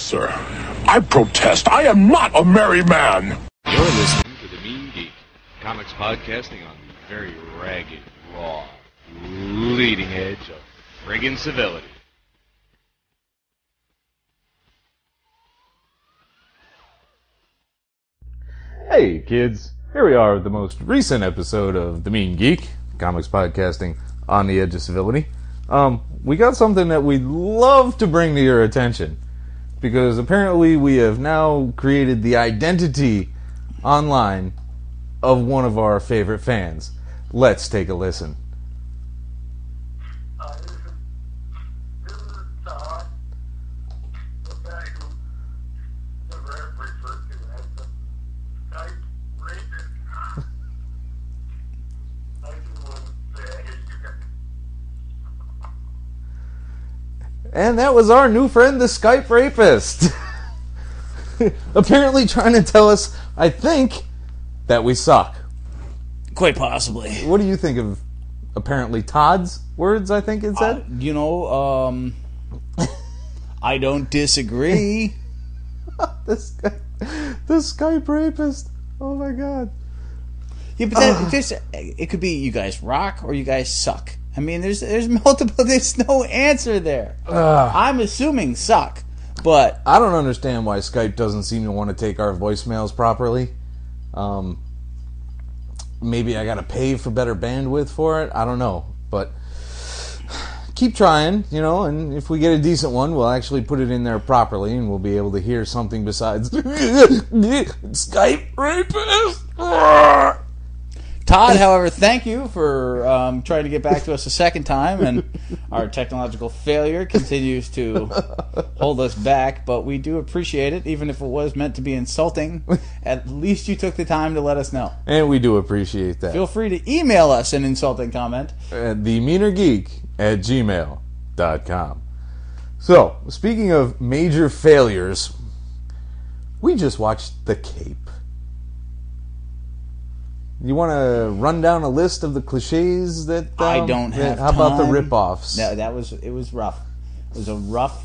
sir. I protest. I am not a merry man. You're listening to The Mean Geek, comics podcasting on the very ragged, raw, leading edge of friggin' civility. Hey kids, here we are with the most recent episode of The Mean Geek, comics podcasting on the edge of civility. We got something that we'd love to bring to your attention, because apparently we have now created the identity online of one of our favorite fans. Let's take a listen. This is Todd, the guy who never referred to as the Skype rapist. I just want to say, you guys. And that was our new friend, the Skype rapist. Apparently trying to tell us, I think, that we suck. Quite possibly. What do you think of apparently Todd's words, I think it said? I don't disagree. The Skype rapist. Oh my god. Yeah, but it could be you guys rock or you guys suck. I mean, there's multiple. There's no answer there. I'm assuming suck, but I don't understand why Skype doesn't seem to want to take our voicemails properly. Maybe I gotta pay for better bandwidth for it. I don't know, but keep trying, and if we get a decent one, we'll actually put it in there properly, and we'll be able to hear something besides Skype rapist. Todd, however, thank you for trying to get back to us a second time, and our technological failure continues to hold us back, but we do appreciate it, even if it was meant to be insulting. At least you took the time to let us know. And we do appreciate that. Feel free to email us an insulting comment. At themeanergeek@gmail.com. So, speaking of major failures, we just watched The Cape. You want to run down a list of the cliches that I don't have How about the time. rip-offs? No, it was rough. It was a rough.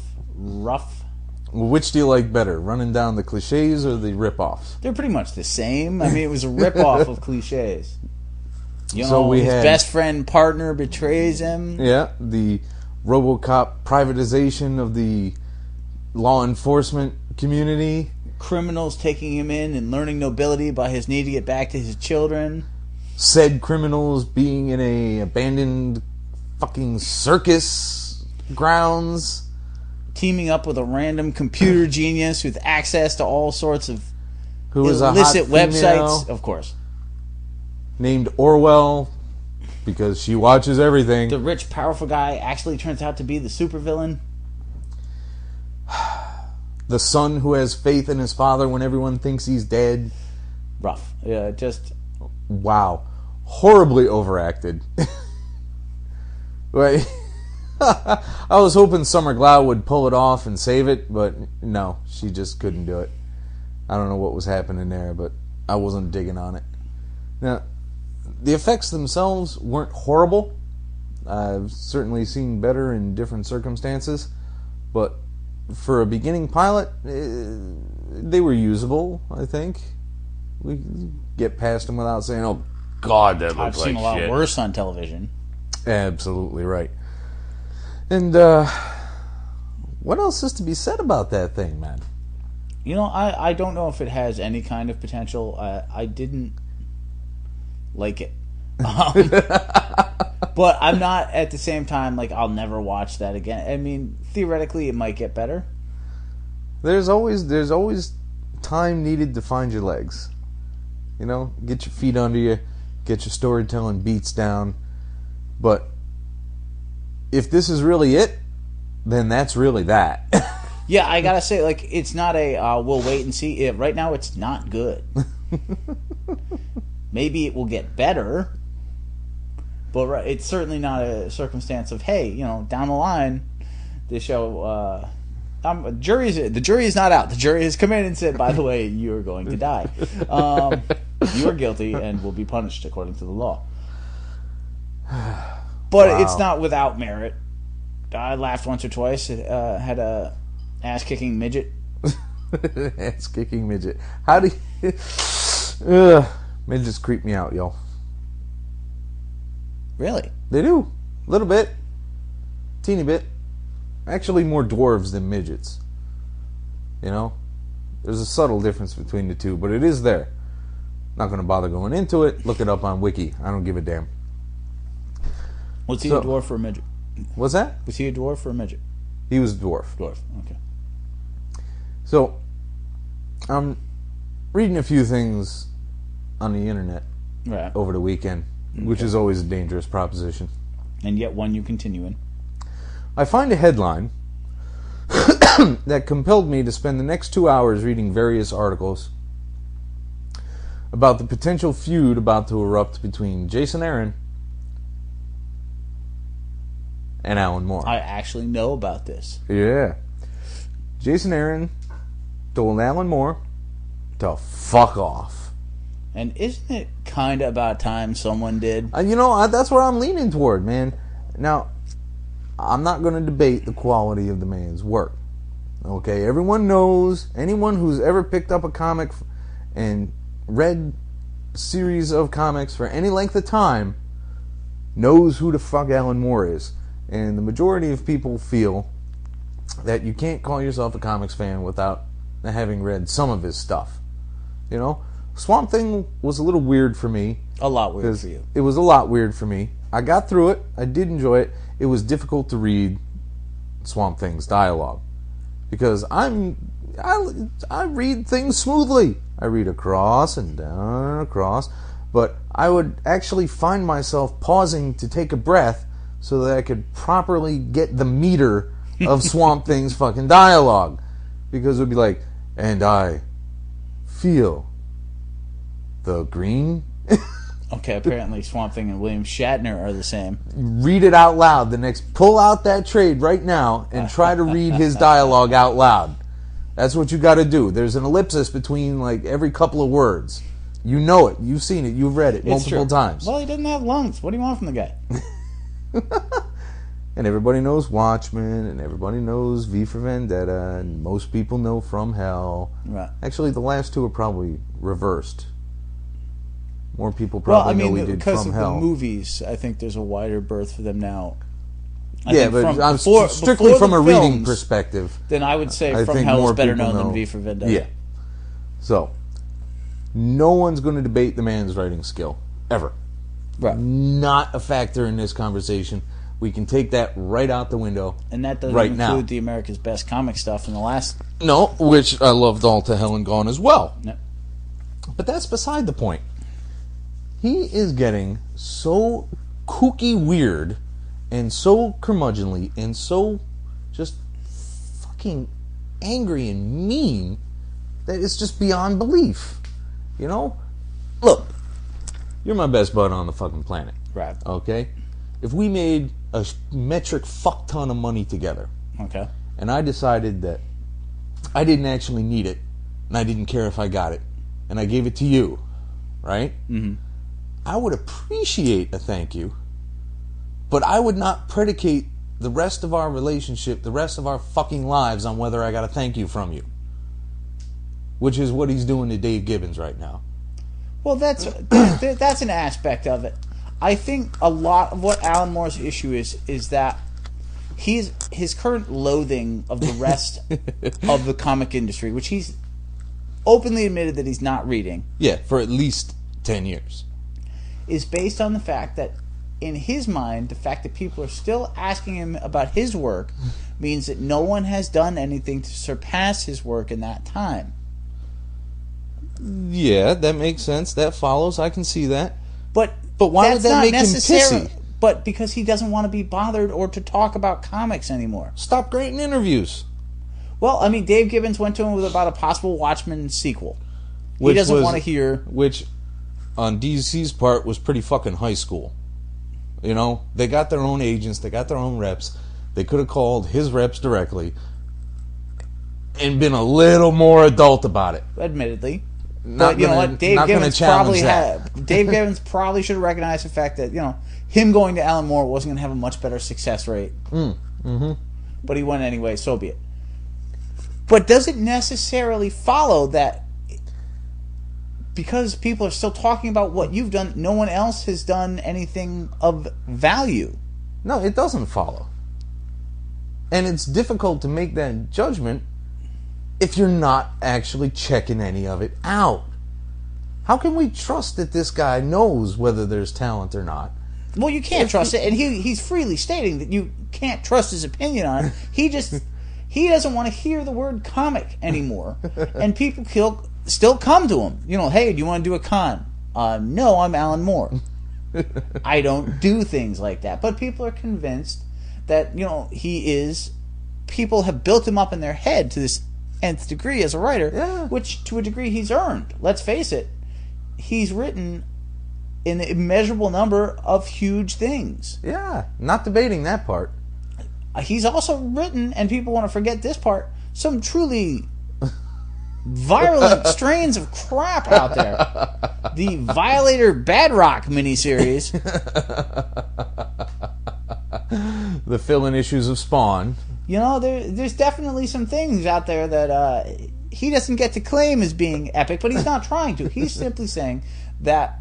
Which do you like better, running down the cliches or the rip-offs? They're pretty much the same. I mean, it was a rip-off of cliches. So his best friend partner betrays him. Yeah, the RoboCop privatization of the law enforcement community. Criminals taking him in and learning nobility by his need to get back to his children. Said criminals being in a abandoned fucking circus grounds. Teaming up with a random computer genius with access to all sorts of Who is illicit a hot websites. female Of course. named Orwell, because she watches everything. The rich, powerful guy actually turns out to be the supervillain. The son who has faith in his father when everyone thinks he's dead. Rough. Yeah, just... Wow. Horribly overacted. Right. I was hoping Summer Glau would pull it off and save it, but no, she just couldn't do it. I don't know what was happening there, but I wasn't digging on it. Now, the effects themselves weren't horrible. I've certainly seen better in different circumstances, but for a beginning pilot, they were usable, I think. We get past them without saying, oh, God, that looks like shit. I've seen a lot worse on television. Absolutely right. And what else is to be said about that thing, man? I don't know if it has any kind of potential. I didn't like it. But I'm not, at the same time, like, I'll never watch that again. I mean, theoretically, it might get better. There's always time needed to find your legs. Get your feet under you, get your storytelling beats down. But if this is really it, then that's really that. Yeah, I gotta say, like, it's not we'll wait and see. Right now, it's not good. Maybe it will get better. But it's certainly not a circumstance of, hey, down the line, this show, the jury is not out. The jury has come in and said, by the way, you are going to die. You are guilty and will be punished according to the law. But Wow. It's not without merit. I laughed once or twice. It had a ass-kicking midget Ass kicking midget. How do you... Ugh. Midgets creep me out, yo. Really? They do. A little bit. Teeny bit. Actually, more dwarves than midgets. You know? There's a subtle difference between the two, but it is there. Not going to bother going into it. Look it up on Wiki. I don't give a damn. Was he a dwarf or a midget? What's that? Was he a dwarf or a midget? He was a dwarf. Dwarf, okay. So, I'm reading a few things on the internet Right. over the weekend, which is always a dangerous proposition. And yet one you continue in. I find a headline that compelled me to spend the next 2 hours reading various articles about the potential feud about to erupt between Jason Aaron and Alan Moore. I actually know about this. Yeah. Jason Aaron told Alan Moore to fuck off. And isn't it kind of about time someone did? That's where I'm leaning toward, man. Now, I'm not going to debate the quality of the man's work. Okay, everyone knows, anyone who's ever picked up a comic and read a series of comics for any length of time knows who the fuck Alan Moore is. And the majority of people feel that you can't call yourself a comics fan without having read some of his stuff. You know? Swamp Thing was a little weird for me. A lot weird for you. It was a lot weird for me. I got through it. I did enjoy it. It was difficult to read Swamp Thing's dialogue. Because I read things smoothly. I read across and down and across. But I would actually find myself pausing to take a breath so that I could properly get the meter of Swamp Thing's fucking dialogue. Because it would be like, and I feel the green. Okay, apparently Swamp Thing and William Shatner are the same. Read it out loud. Pull out that trade right now and try to read his dialogue out loud. That's what you got to do. There's an ellipsis between like every couple of words. You know it. You've seen it. You've read it multiple times. Well, he doesn't have lungs. What do you want from the guy? And everybody knows Watchmen, and everybody knows V for Vendetta, and most people know From Hell. Right. Actually, the last two are probably reversed. More people probably know we did because From of Hell. the movies, I think there's a wider berth for them now. I'm strictly from a reading perspective. Then I would say I From think Hell more is better people known know. than V for Vendetta. Yeah. So, no one's going to debate the man's writing skill. Ever. Right. Not a factor in this conversation. We can take that right out the window. And that doesn't right include now. the America's Best Comic stuff in the last... No, which I loved all to hell and gone as well. No. But that's beside the point. He is getting so kooky weird and so curmudgeonly and so just fucking angry and mean that it's just beyond belief. You know? Look, you're my best bud on the fucking planet. Right. Okay? If we made a metric fuck ton of money together, Okay. and I decided that I didn't actually need it, and I didn't care if I got it, and I gave it to you, right? Mm-hmm. I would appreciate a thank you, but I would not predicate the rest of our relationship, the rest of our fucking lives on whether I got a thank you from you. Which is what he's doing to Dave Gibbons right now. Well, that's an aspect of it. I think a lot of what Alan Moore's issue is that his current loathing of the rest of the comic industry, which he's openly admitted that he's not reading. Yeah, for at least 10 years. Is based on the fact that, in his mind, the fact that people are still asking him about his work means that no one has done anything to surpass his work in that time. Yeah, that makes sense. That follows. I can see that. But why would that's that not make him necessarily- pissy? But because he doesn't want to be bothered or to talk about comics anymore. Stop granting interviews. Well, I mean, Dave Gibbons went to him with about a possible Watchmen sequel. He doesn't want to hear... Which, on DC's part, was pretty fucking high school. You know? They got their own agents. They got their own reps. They could have called his reps directly and been a little more adult about it. Admittedly. Not But you know gonna- what? Dave not gonna Gibbons challenge probably that. Dave Gibbons probably should have recognized the fact that, you know, him going to Alan Moore wasn't going to have a much better success rate. Mm-hmm. But he went anyway, so be it. But does it necessarily follow that because people are still talking about what you've done, no one else has done anything of value? No, it doesn't follow. And it's difficult to make that judgment if you're not actually checking any of it out. How can we trust that this guy knows whether there's talent or not? Well, you can't trust it, and he's freely stating that you can't trust his opinion on it. He doesn't want to hear the word comic anymore, and people still come to him. You know, hey, do you want to do a con? No, I'm Alan Moore. I don't do things like that. But people are convinced that, you know, he is. People have built him up in their head to this nth degree as a writer, which to a degree he's earned. Let's face it, he's written an immeasurable number of huge things. Yeah, not debating that part. He's also written, and people want to forget this part, some truly virulent strains of crap out there. The Violator Bad Rock miniseries. The fill-in issues of Spawn. You know, there's definitely some things out there that he doesn't get to claim as being epic, but he's not trying to. He's simply saying that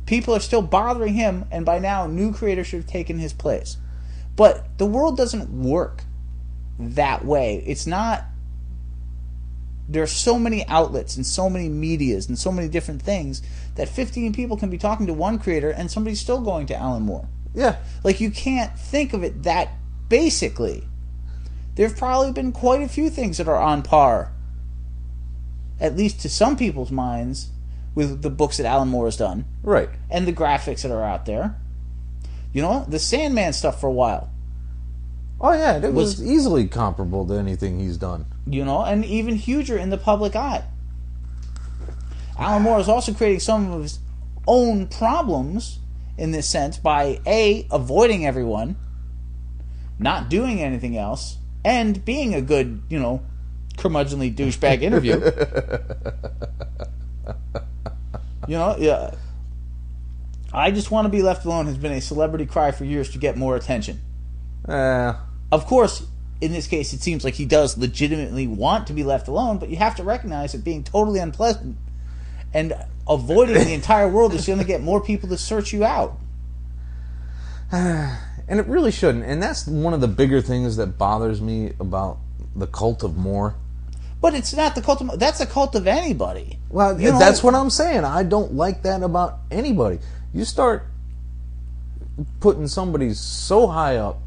people are still bothering him, and by now, new creators should have taken his place. But the world doesn't work that way. It's not. There are so many outlets and so many medias and so many different things that 15 people can be talking to one creator and somebody's still going to Alan Moore. Yeah. Like, you can't think of it that basically. There have probably been quite a few things that are on par, at least to some people's minds, with the books that Alan Moore has done. Right. And the graphics that are out there. You know, the Sandman stuff for a while. Oh, yeah, it was easily comparable to anything he's done. You know, and even huger in the public eye. Alan Moore is also creating some of his own problems in this sense by, A, avoiding everyone, not doing anything else, and being a good, you know, curmudgeonly douchebag interview. You know, yeah. I just want to be left alone has been a celebrity cry for years to get more attention. Of course, in this case, it seems like he does legitimately want to be left alone, but you have to recognize that being totally unpleasant and avoiding the entire world is going to get more people to search you out. And it really shouldn't. And that's one of the bigger things that bothers me about the cult of Moore. But it's not the cult of... That's a cult of anybody. Well, you know, that's what I'm saying. I don't like that about anybody. You start putting somebody so high up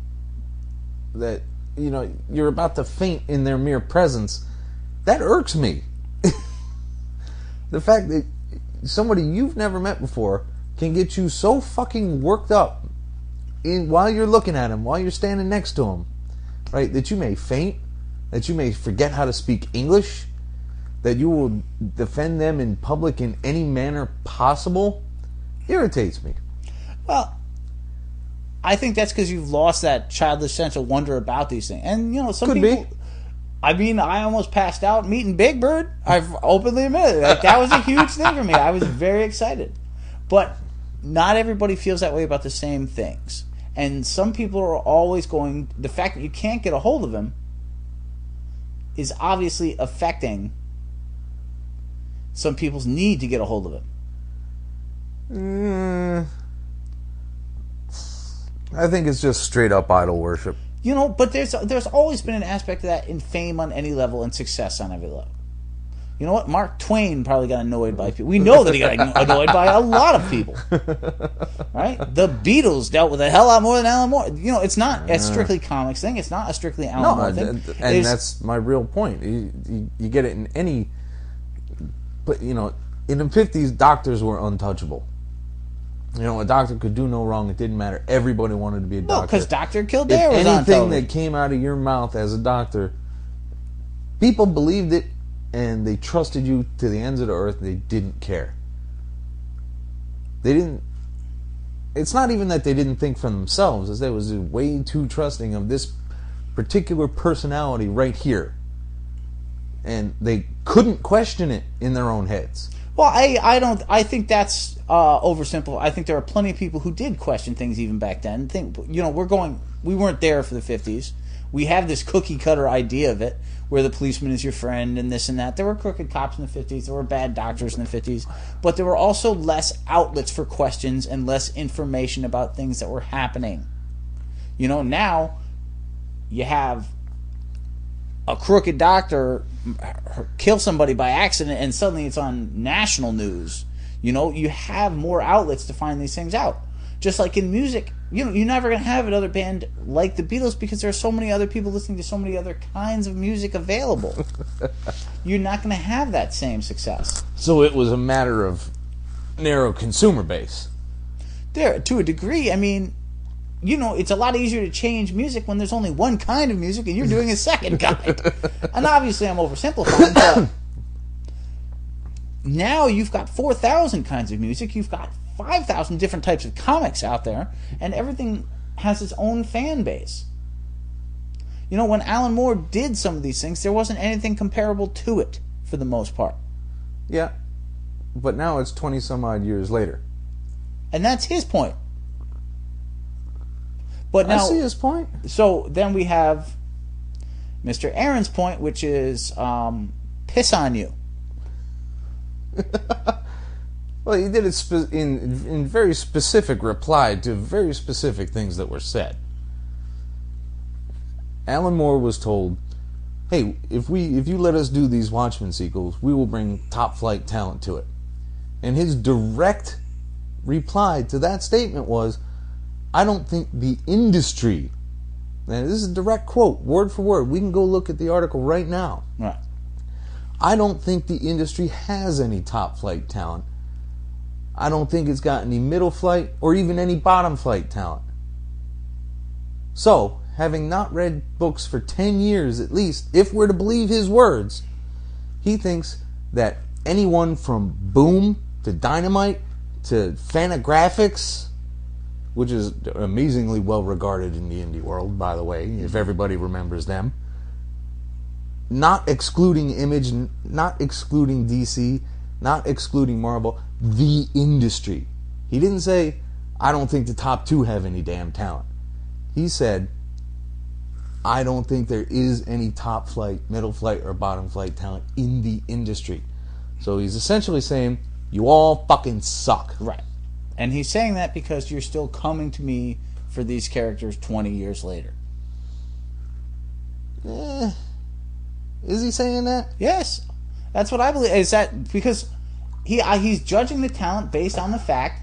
that, you know, you're about to faint in their mere presence. That irks me. The fact that somebody you've never met before can get you so fucking worked up while you're looking at him, while you're standing next to him, right, that you may faint, that you may forget how to speak English, that you will defend them in public in any manner possible, irritates me. Well, I think that's because you've lost that childish sense of wonder about these things. And, you know, some Could people... be. I mean, I almost passed out meeting Big Bird. I've openly admitted it. Like, that was a huge thing for me. I was very excited. But not everybody feels that way about the same things. And some people are always going... The fact that you can't get a hold of him is obviously affecting some people's need to get a hold of him. I think it's just straight up idol worship. You know, but there's always been an aspect of that in fame on any level and success on every level. You know what? Mark Twain probably got annoyed by people. We know that he got annoyed by a lot of people. Right? The Beatles dealt with a hell lot more than Alan Moore. You know, it's not a strictly comics thing. It's not a strictly Alan Moore thing. And that's my real point. You get it in any... But, you know, in the 50s, doctors were untouchable. You know, a doctor could do no wrong. It didn't matter. Everybody wanted to be a doctor. No, because Dr. Kildare was on anything television. that came out of your mouth as a doctor, people believed it, and they trusted you to the ends of the earth. They didn't care. They didn't... It's not even that they didn't think for themselves. It's that it was way too trusting of this particular personality right here. And they couldn't question it in their own heads. Well, I think that's oversimple. I think there are plenty of people who did question things even back then. We weren't there for the 50s. We have this cookie cutter idea of it, where the policeman is your friend and this and that. There were crooked cops in the 50s. There were bad doctors in the 50s. But there were also less outlets for questions and less information about things that were happening. You know, now you have a crooked doctor kill somebody by accident and suddenly it's on national news. You know, you have more outlets to find these things out. Just like in music, you know, you're never going to have another band like the Beatles because there are so many other people listening to so many other kinds of music available. You're not going to have that same success. So it was a matter of narrow consumer base. There, to a degree, I mean, you know, it's a lot easier to change music when there's only one kind of music and you're doing a second kind. And obviously I'm oversimplifying, but now you've got 4,000 kinds of music, you've got 5,000 different types of comics out there, and everything has its own fan base. You know, when Alan Moore did some of these things, there wasn't anything comparable to it, for the most part. Yeah, but now it's 20 some odd years later. And that's his point. But now, I see his point. So then we have Mr. Aaron's point, which is piss on you. Well, he did it in very specific reply to very specific things that were said. Alan Moore was told, hey, if you let us do these Watchmen sequels, we will bring top-flight talent to it. And his direct reply to that statement was, I don't think the industry, and this is a direct quote, word for word, we can go look at the article right now. Right. I don't think the industry has any top-flight talent. I don't think it's got any middle flight or even any bottom flight talent. So, having not read books for 10 years at least, if we're to believe his words, he thinks that anyone from Boom to Dynamite to Fantagraphics, which is amazingly well regarded in the indie world, by the way, if everybody remembers them, not excluding Image, not excluding DC, not excluding Marvel, the industry. He didn't say, I don't think the top two have any damn talent. He said, I don't think there is any top flight, middle flight, or bottom flight talent in the industry. So he's essentially saying, you all fucking suck. Right. And he's saying that because you're still coming to me for these characters 20 years later. Is he saying that? Yes. That's what I believe. Is that because he's judging the talent based on the fact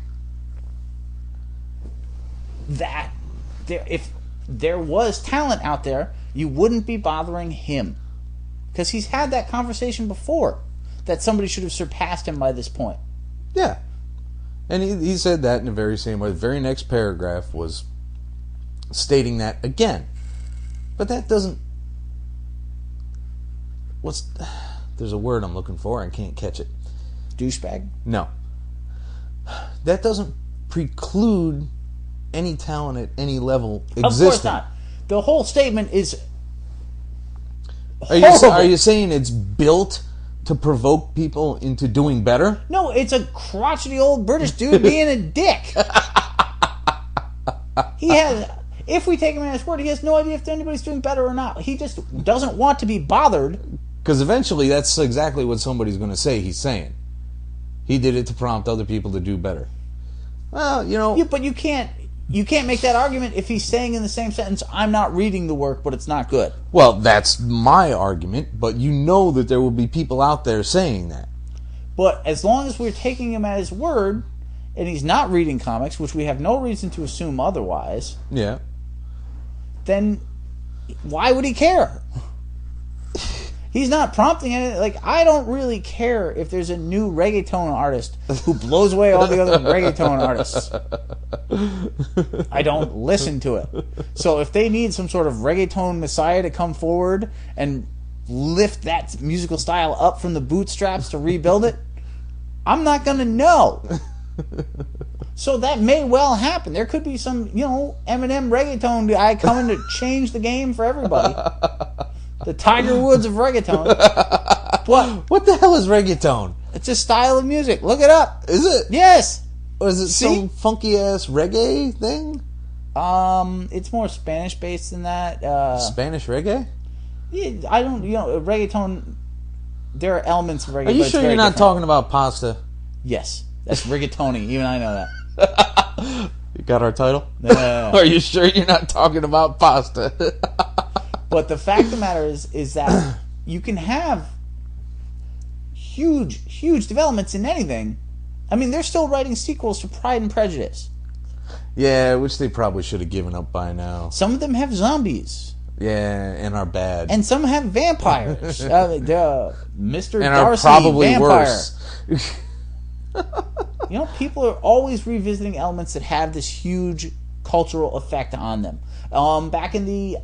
that if there was talent out there, you wouldn't be bothering him. Because he's had that conversation before, that somebody should have surpassed him by this point. Yeah. And he said that in the very same way. The very next paragraph was stating that again. But that doesn't... There's a word I'm looking for. I can't catch it. Douchebag? No. That doesn't preclude any talent at any level existing. Of course not. The whole statement is Are you saying it's built to provoke people into doing better? No, it's a crotchety old British dude being a dick. He has... If we take him at his word, he has no idea if anybody's doing better or not. He just doesn't want to be bothered. Because eventually that's exactly what somebody's going to say he's saying. He did it to prompt other people to do better. Well, you know... But you can't make that argument if he's saying in the same sentence, I'm not reading the work, but it's not good. Well, that's my argument, but you know that there will be people out there saying that. But as long as we're taking him at his word, and he's not reading comics, which we have no reason to assume otherwise... Yeah. Then why would he care? He's not prompting it. Like, I don't really care if there's a new reggaeton artist who blows away all the other reggaeton artists. I don't listen to it. So if they need some sort of reggaeton messiah to come forward and lift that musical style up from the bootstraps to rebuild it, I'm not going to know. So that may well happen. There could be some, Eminem reggaeton guy coming to change the game for everybody. The Tiger Woods of reggaeton. What the hell is reggaeton? It's a style of music. Look it up. Is it? Yes. Or is it some funky-ass reggae thing? It's more Spanish based than that. Spanish reggae? Yeah, I don't. Reggaeton. There are elements of reggae. Are you but it's sure very you're not different. talking about pasta? Yes, that's rigatoni. Even I know that. You got our title? Yeah. Are you sure you're not talking about pasta? But the fact of the matter is that you can have huge developments in anything. I mean, they're still writing sequels to Pride and Prejudice. Yeah, which they probably should have given up by now. Some of them have zombies. Yeah, and are bad. And some have vampires. Mr. And Darcy, are probably vampire. worse. People are always revisiting elements that have this huge cultural effect on them. Back in the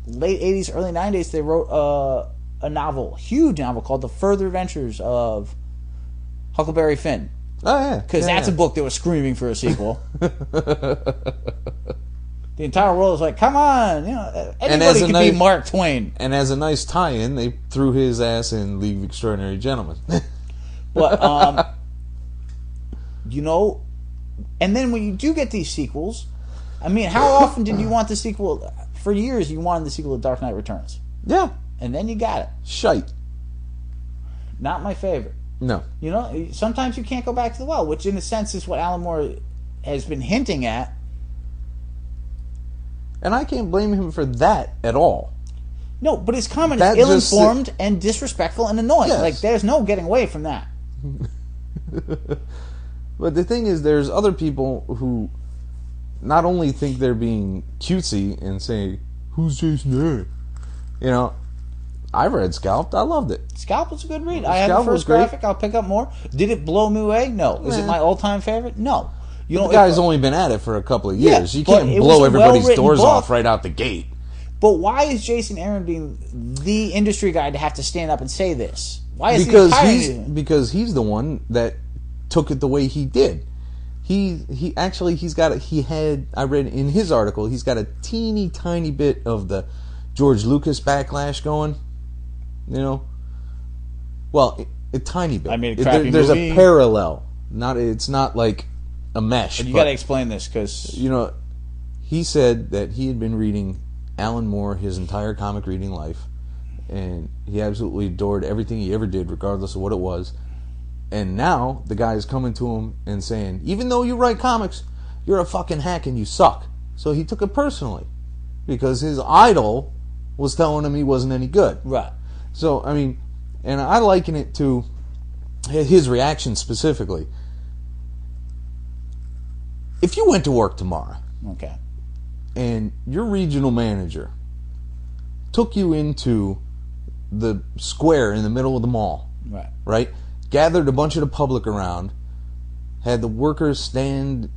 late 80s, early 90s, they wrote a huge novel called The Further Adventures of Huckleberry Finn. Oh, yeah. Because that's a book that was screaming for a sequel. The entire world is like, come on, anybody can be Mark Twain. And as a nice tie-in, they threw his ass in League of Extraordinary Gentlemen. But, and then when you do get these sequels, I mean, how often did you want the sequel? For years, you wanted the sequel to Dark Knight Returns. Yeah. And then you got it. Shite. Not my favorite. No. Sometimes you can't go back to the well, which in a sense is what Alan Moore has been hinting at. And I can't blame him for that at all. No, but his comment is ill-informed and disrespectful and annoying. Yes. Like, there's no getting away from that. But the thing is, there's other people who not only think they're being cutesy and say, who's Jason Aaron? I read Scalped. I loved it. Scalped was a good read. I had the first graphic. I'll pick up more. Did it blow me away? No. Is it my all-time favorite? No. The guy's only been at it for a couple of years. Yeah, you can't blow everybody's doors off right out the gate. But why is Jason Aaron being the industry guy to have to stand up and say this? Why is because he's the one that took it the way he did. I read in his article, he's got a teeny tiny bit of the George Lucas backlash going. Well, a tiny bit. I made a crappy There's movie. a parallel. It's not like a mesh. And you got to explain this because he said that he had been reading Alan Moore his entire comic reading life, and he absolutely adored everything he ever did, regardless of what it was. And now the guy is coming to him and saying, even though you write comics, you're a fucking hack and you suck. So he took it personally because his idol was telling him he wasn't any good. Right. So, I mean, and I liken it to his reaction specifically. If you went to work tomorrow, okay, and your regional manager took you into the square in the middle of the mall, right? Gathered a bunch of the public around, had the workers stand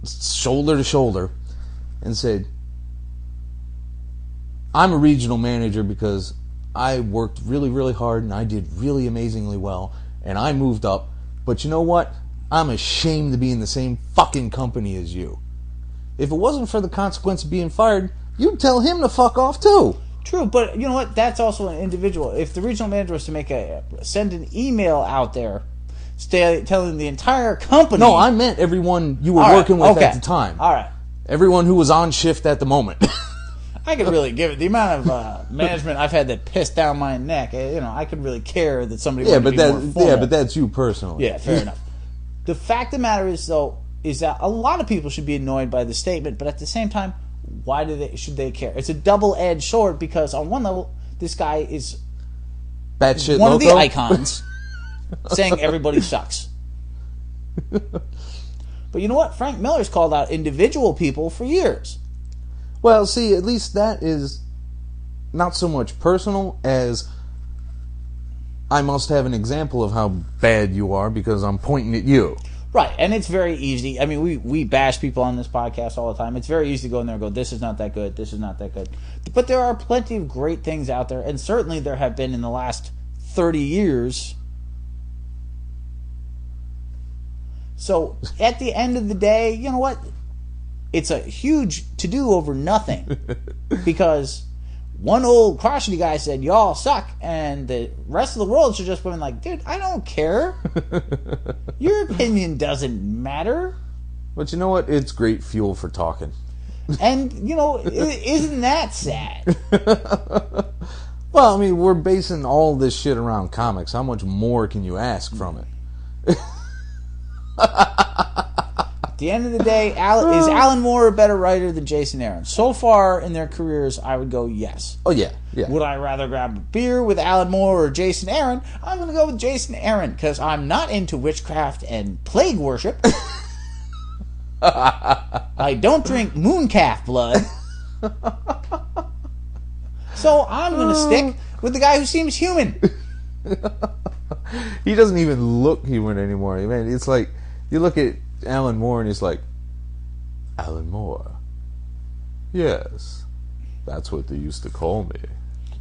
shoulder to shoulder, and said, I'm a regional manager because I worked really, really hard and I did really amazingly well, and I moved up, but you know what? I'm ashamed to be in the same fucking company as you. If it wasn't for the consequence of being fired, you'd tell him to fuck off too. True, but you know what? That's also an individual. If the regional manager was to send an email out there telling the entire company... No, I meant everyone you were working with at the time. All right. Everyone who was on shift at the moment. I could really give it the amount of management I've had that pissed down my neck. I could really care that somebody wanted to be more formal. Yeah, but that's you personally. Yeah, fair enough. The fact of the matter is, though, is that a lot of people should be annoyed by the statement, but at the same time, why should they care? It's a double-edged sword because on one level, this guy is batshit one loco? of the icons saying everybody sucks. But you know what? Frank Miller's called out individual people for years. Well, see, at least that is not so much personal as I must have an example of how bad you are because I'm pointing at you. Right, and it's very easy. I mean, we bash people on this podcast all the time. It's very easy to go in there and go, this is not that good, this is not that good. But there are plenty of great things out there, and certainly there have been in the last 30 years. So, at the end of the day, you know what? It's a huge to-do over nothing. Because one old crotchety guy said, y'all suck, and the rest of the world should just be like, dude, I don't care. Your opinion doesn't matter. But you know what? It's great fuel for talking. And, isn't that sad? Well, I mean, we're basing all this shit around comics. How much more can you ask from it? At the end of the day, is Alan Moore a better writer than Jason Aaron? So far in their careers, I would go yes. Oh, yeah. Would I rather grab a beer with Alan Moore or Jason Aaron? I'm going to go with Jason Aaron because I'm not into witchcraft and plague worship. I don't drink mooncalf blood. So I'm going to stick with the guy who seems human. He doesn't even look human anymore. Man, it's like, you look at Alan Moore and he's like, Alan Moore. Yes. That's what they used to call me.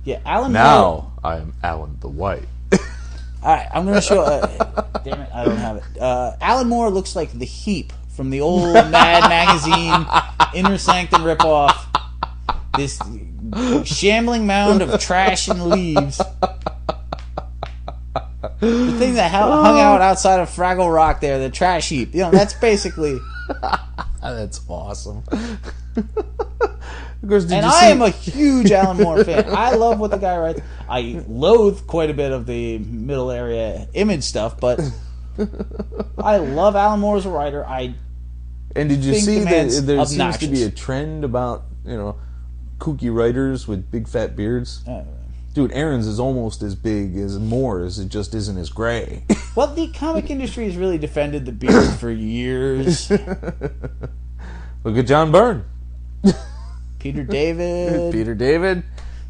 Yeah, Alan now, Moore. I am Alan the White. Alright, I'm going to show... damn it, I don't have it. Alan Moore looks like the Heap from the old Mad Magazine Inner Sanctum ripoff. This shambling mound of trash and leaves. The thing that hung out outside of Fraggle Rock there, the trash heap. That's basically... That's awesome. Of course, I am a huge Alan Moore fan. I love what the guy writes. I loathe quite a bit of the middle area image stuff, but I love Alan Moore as a writer. And did you see that there seems to be a trend about, kooky writers with big fat beards? Dude, Aaron's is almost as big as Moore's. It just isn't as gray. Well, the comic industry has really defended the beard for years. Look at John Byrne. Peter David.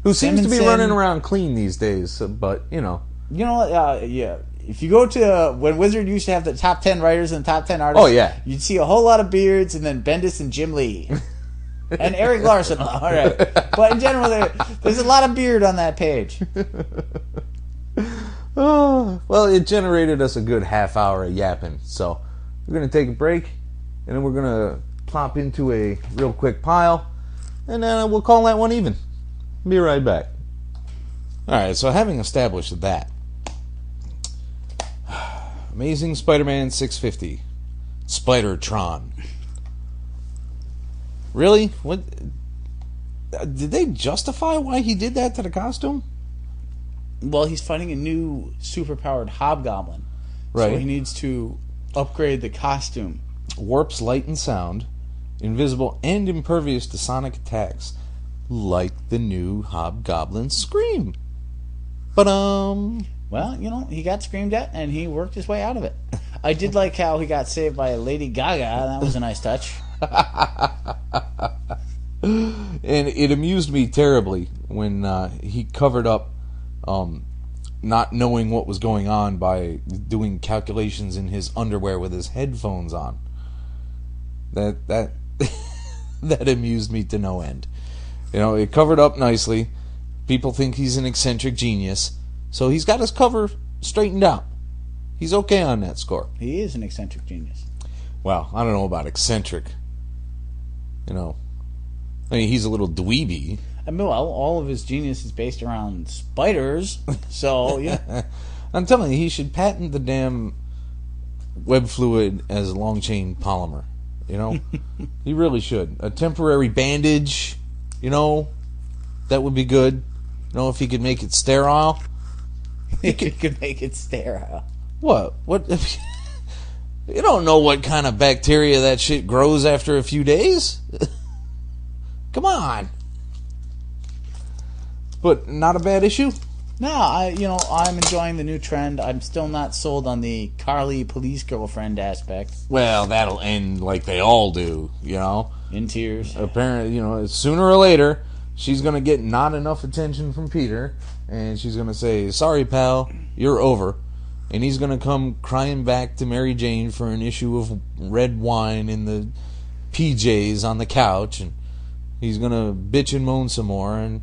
Who seems to be Simonson. running around clean these days, but, You know what? Yeah. If you go to when Wizard used to have the top 10 writers and the top 10 artists, Oh, yeah. you'd see a whole lot of beards and then Bendis and Jim Lee. And Eric Larson. All right. But in general, there's a lot of beard on that page. Well, it generated us a good half hour of yapping, so we're going to take a break, and then we're going to plop into a real quick pile, and then we'll call that one even. Be right back. Alright, so having established that, Amazing Spider-Man 650, Spider-Tron. Really? What? Did they justify why he did that to the costume? Well, he's fighting a new superpowered hobgoblin. Right. So he needs to upgrade the costume. Warps light and sound, invisible and impervious to sonic attacks, like the new hobgoblin Scream. Well, he got screamed at and he worked his way out of it. I did like how he got saved by Lady Gaga. That was a nice touch. And it amused me terribly when he covered up not knowing what was going on by doing calculations in his underwear with his headphones on. That that amused me to no end. It covered up nicely. People think he's an eccentric genius, so he's got his cover straightened out. He's okay on that score. He is an eccentric genius. Well, I don't know about eccentric. He's a little dweeby. All of his genius is based around spiders, so, yeah. I'm telling you, he should patent the damn web fluid as a long chain polymer. He really should. A temporary bandage, that would be good. If he could make it sterile. He could make it sterile. What? You don't know what kind of bacteria that shit grows after a few days. Come on. But not a bad issue? No, I'm enjoying the new trend. I'm still not sold on the Carly police girlfriend aspect. Well, that'll end like they all do, In tears. Apparently, sooner or later, she's going to get not enough attention from Peter, and she's going to say, sorry, pal, you're over. And he's going to come crying back to Mary Jane for an issue of red wine in the PJs on the couch, and he's going to bitch and moan some more, and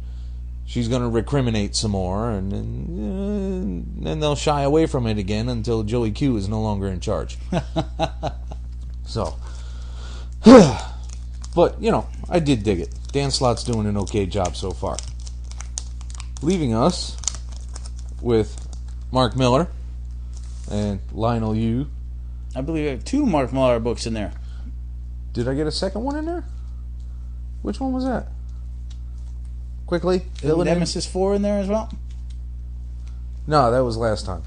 she's going to recriminate some more, and then they'll shy away from it again until Joey Q is no longer in charge. So, but, I did dig it. Dan Slott's doing an okay job so far. Leaving us with Mark Miller and Lionel Yu. I believe I have 2 Mark Millar books in there. Did I get a second one in there? Which one was that? Quickly, Is Nemesis 4 in there as well? No, that was last time.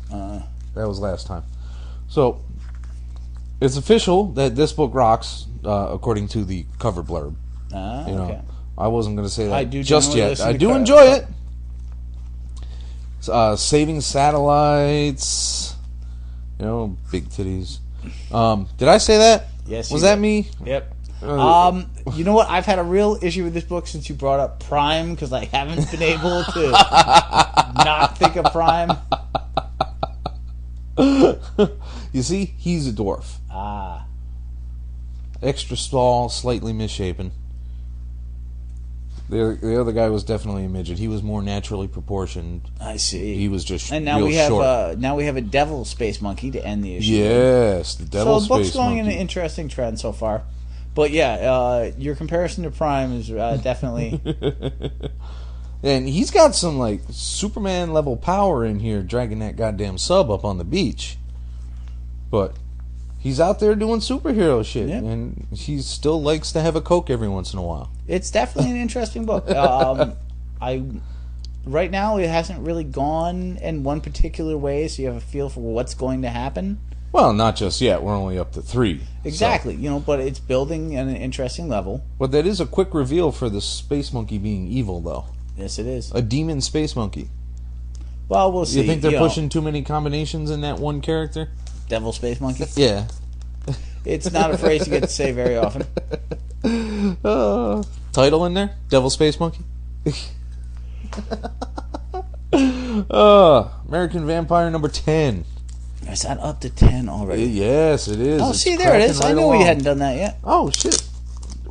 That was last time. So, it's official that this book rocks, according to the cover blurb. Okay. I wasn't going to say that I do just generally yet. listen I to do enjoy it. Saving satellites. Big titties. Did I say that? Yes. Was that me? Yep. You know what? I've had a real issue with this book since you brought up Prime, because I haven't been able to not think of Prime. You see, he's a dwarf. Extra small, slightly misshapen. The other guy was definitely a midget. He was more naturally proportioned. I see. He was just and now real we have short. Now we have a devil space monkey to end the issue. Yes, the devil space monkey. So the book's going in an interesting trend so far. But yeah, your comparison to Prime is definitely. And he's got some like Superman level power in here, dragging that goddamn sub up on the beach. But he's out there doing superhero shit, and he still likes to have a Coke every once in a while. It's definitely an interesting book. Right now it hasn't really gone in one particular way, so you have a feel for what's going to happen. Well, not just yet. We're only up to 3. Exactly, but it's building at an interesting level. But that is a quick reveal for the space monkey being evil, though. Yes, it is. A demon space monkey. Well, we'll see. You think they're pushing too many combinations in that one character? Devil space monkey? Yeah. It's not a phrase you get to say very often. Title in there? Devil Space Monkey? American Vampire number 10. Is that up to 10 already? Yes, it is. Oh, it's see, there it is. right I knew along. we hadn't done that yet. Oh, shit.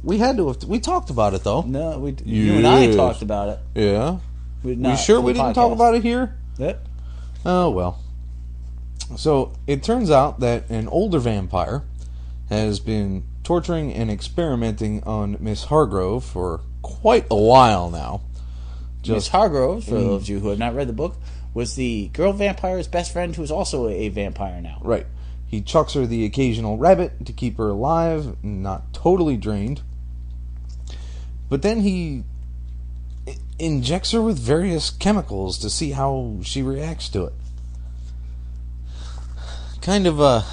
We had to have... We talked about it, though. No, you and I talked about it. Yeah. You sure we didn't talk about it here? Yep. Oh, well. So, it turns out that an older vampire has been torturing and experimenting on Miss Hargrove for quite a while now. Miss Hargrove, for those of you who have not read the book, was the girl vampire's best friend who is also a vampire now. Right. He chucks her the occasional rabbit to keep her alive, not totally drained. But then he injects her with various chemicals to see how she reacts to it. Kind of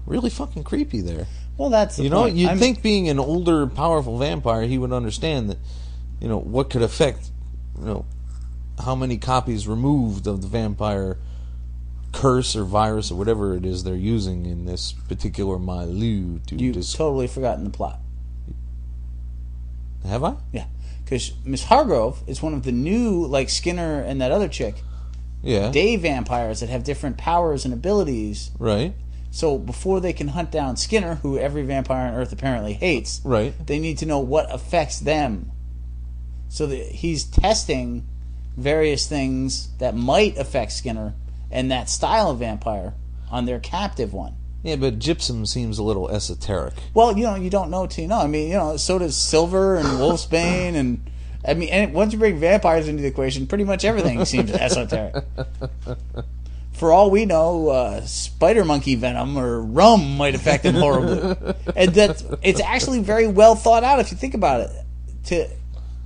really fucking creepy there. Well, that's the point. You'd think being an older, powerful vampire, he would understand that, what could affect, how many copies removed of the vampire curse or virus or whatever it is they're using in this particular milieu. You've totally forgotten the plot. Have I? Yeah. Because Miss Hargrove is one of the new, like Skinner and that other chick, day vampires that have different powers and abilities. Right. So before they can hunt down Skinner, who every vampire on Earth apparently hates, they need to know what affects them. So he's testing various things that might affect Skinner and that style of vampire on their captive one. Yeah, but gypsum seems a little esoteric. Well, you don't know till you know. I mean, so does Silver and Wolfsbane, and once you bring vampires into the equation, pretty much everything seems esoteric. For all we know, spider monkey venom or rum might affect him horribly, and it's actually very well thought out if you think about it.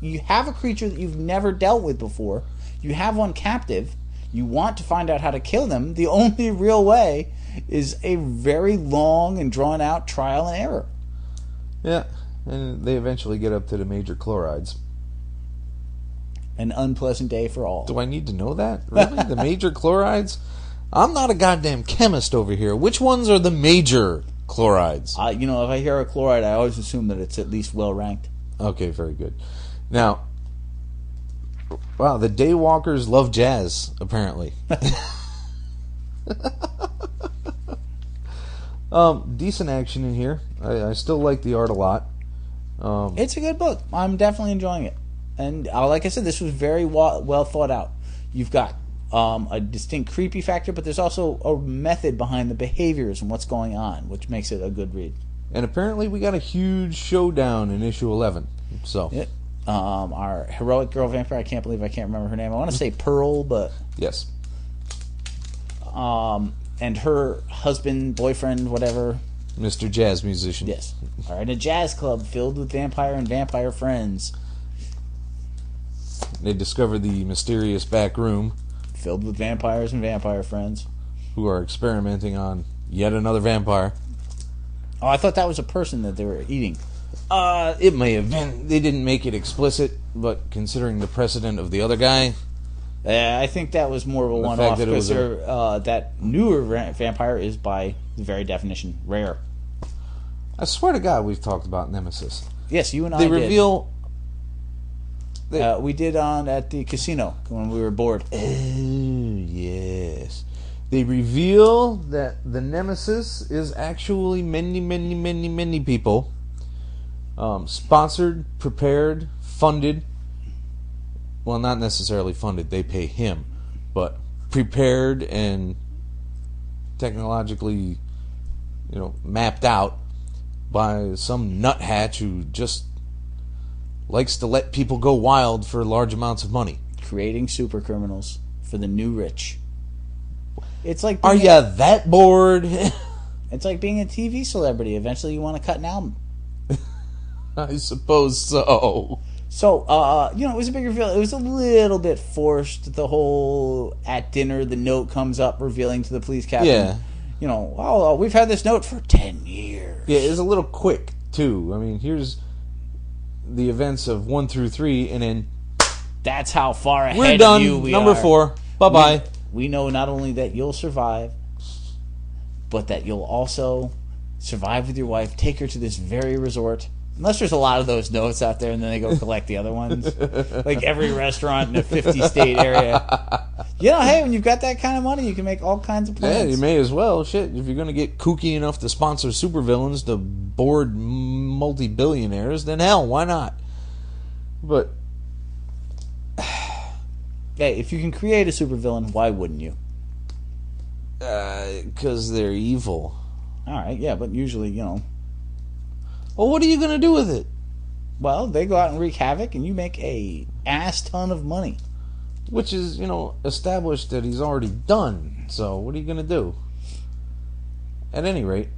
You have a creature that you've never dealt with before. You have one captive. You want to find out how to kill them. The only real way is a very long and drawn out trial and error. Yeah, and they eventually get up to the major chlorides. An unpleasant day for all. Do I need to know that? Really? The major chlorides? I'm not a goddamn chemist over here. Which ones are the major chlorides? If I hear a chloride, I always assume that it's at least well ranked. Okay, very good. Now, wow, the Daywalkers love jazz, apparently. Decent action in here. I still like the art a lot. It's a good book. I'm definitely enjoying it. And like I said, this was very well thought out. You've got a distinct creepy factor, but there's also a method behind the behaviors and what's going on, which makes it a good read. And apparently we got a huge showdown in issue 11. So, our heroic girl vampire, I can't believe I can't remember her name. I want to say Pearl, but... Yes. And her husband, boyfriend, whatever, Mr. Jazz Musician. Yes. Are in a jazz club filled with vampire and vampire friends. They discover the mysterious back room, Filled with vampires and vampire friends. who are experimenting on yet another vampire. Oh, I thought that was a person that they were eating. It may have been. They didn't make it explicit, but considering the precedent of the other guy, I think that was more of a The one-off fact that it because was that newer vampire is, by the very definition, rare. I swear to God, we've talked about Nemesis. Yes, you and I They did. reveal. We did at the casino when we were bored. Oh, yes. They reveal that the Nemesis is actually many people. Sponsored, prepared, funded. Well, not necessarily funded. They pay him. But prepared and technologically, mapped out by some nuthatch who just likes to let people go wild for large amounts of money. Creating super criminals for the new rich. It's like Are ya that bored? It's like being a TV celebrity. Eventually, you want to cut an album. I suppose so. So, it was a big reveal. It was a little bit forced. The whole at dinner, the note comes up revealing to the police captain. Yeah. We've had this note for 10 years. Yeah, it's a little quick, too. I mean, here's the events of 1 through 3, and then That's how far ahead we're done. of you we Number are. 4. Bye-bye. We know not only that you'll survive, but that you'll also survive with your wife, take her to this very resort. Unless there's a lot of those notes out there and then they go collect the other ones. Like every restaurant in a 50-state area. Hey, when you've got that kind of money, you can make all kinds of plans. Yeah, you may as well. Shit, if you're going to get kooky enough to sponsor supervillains to board multi-billionaires, then hell, why not? But hey, if you can create a supervillain, why wouldn't you? because they're evil. All right, yeah, but usually, Well, what are you going to do with it? well, they go out and wreak havoc, and you make a ass ton of money. Which is, established that he's already done. So, what are you going to do? At any rate,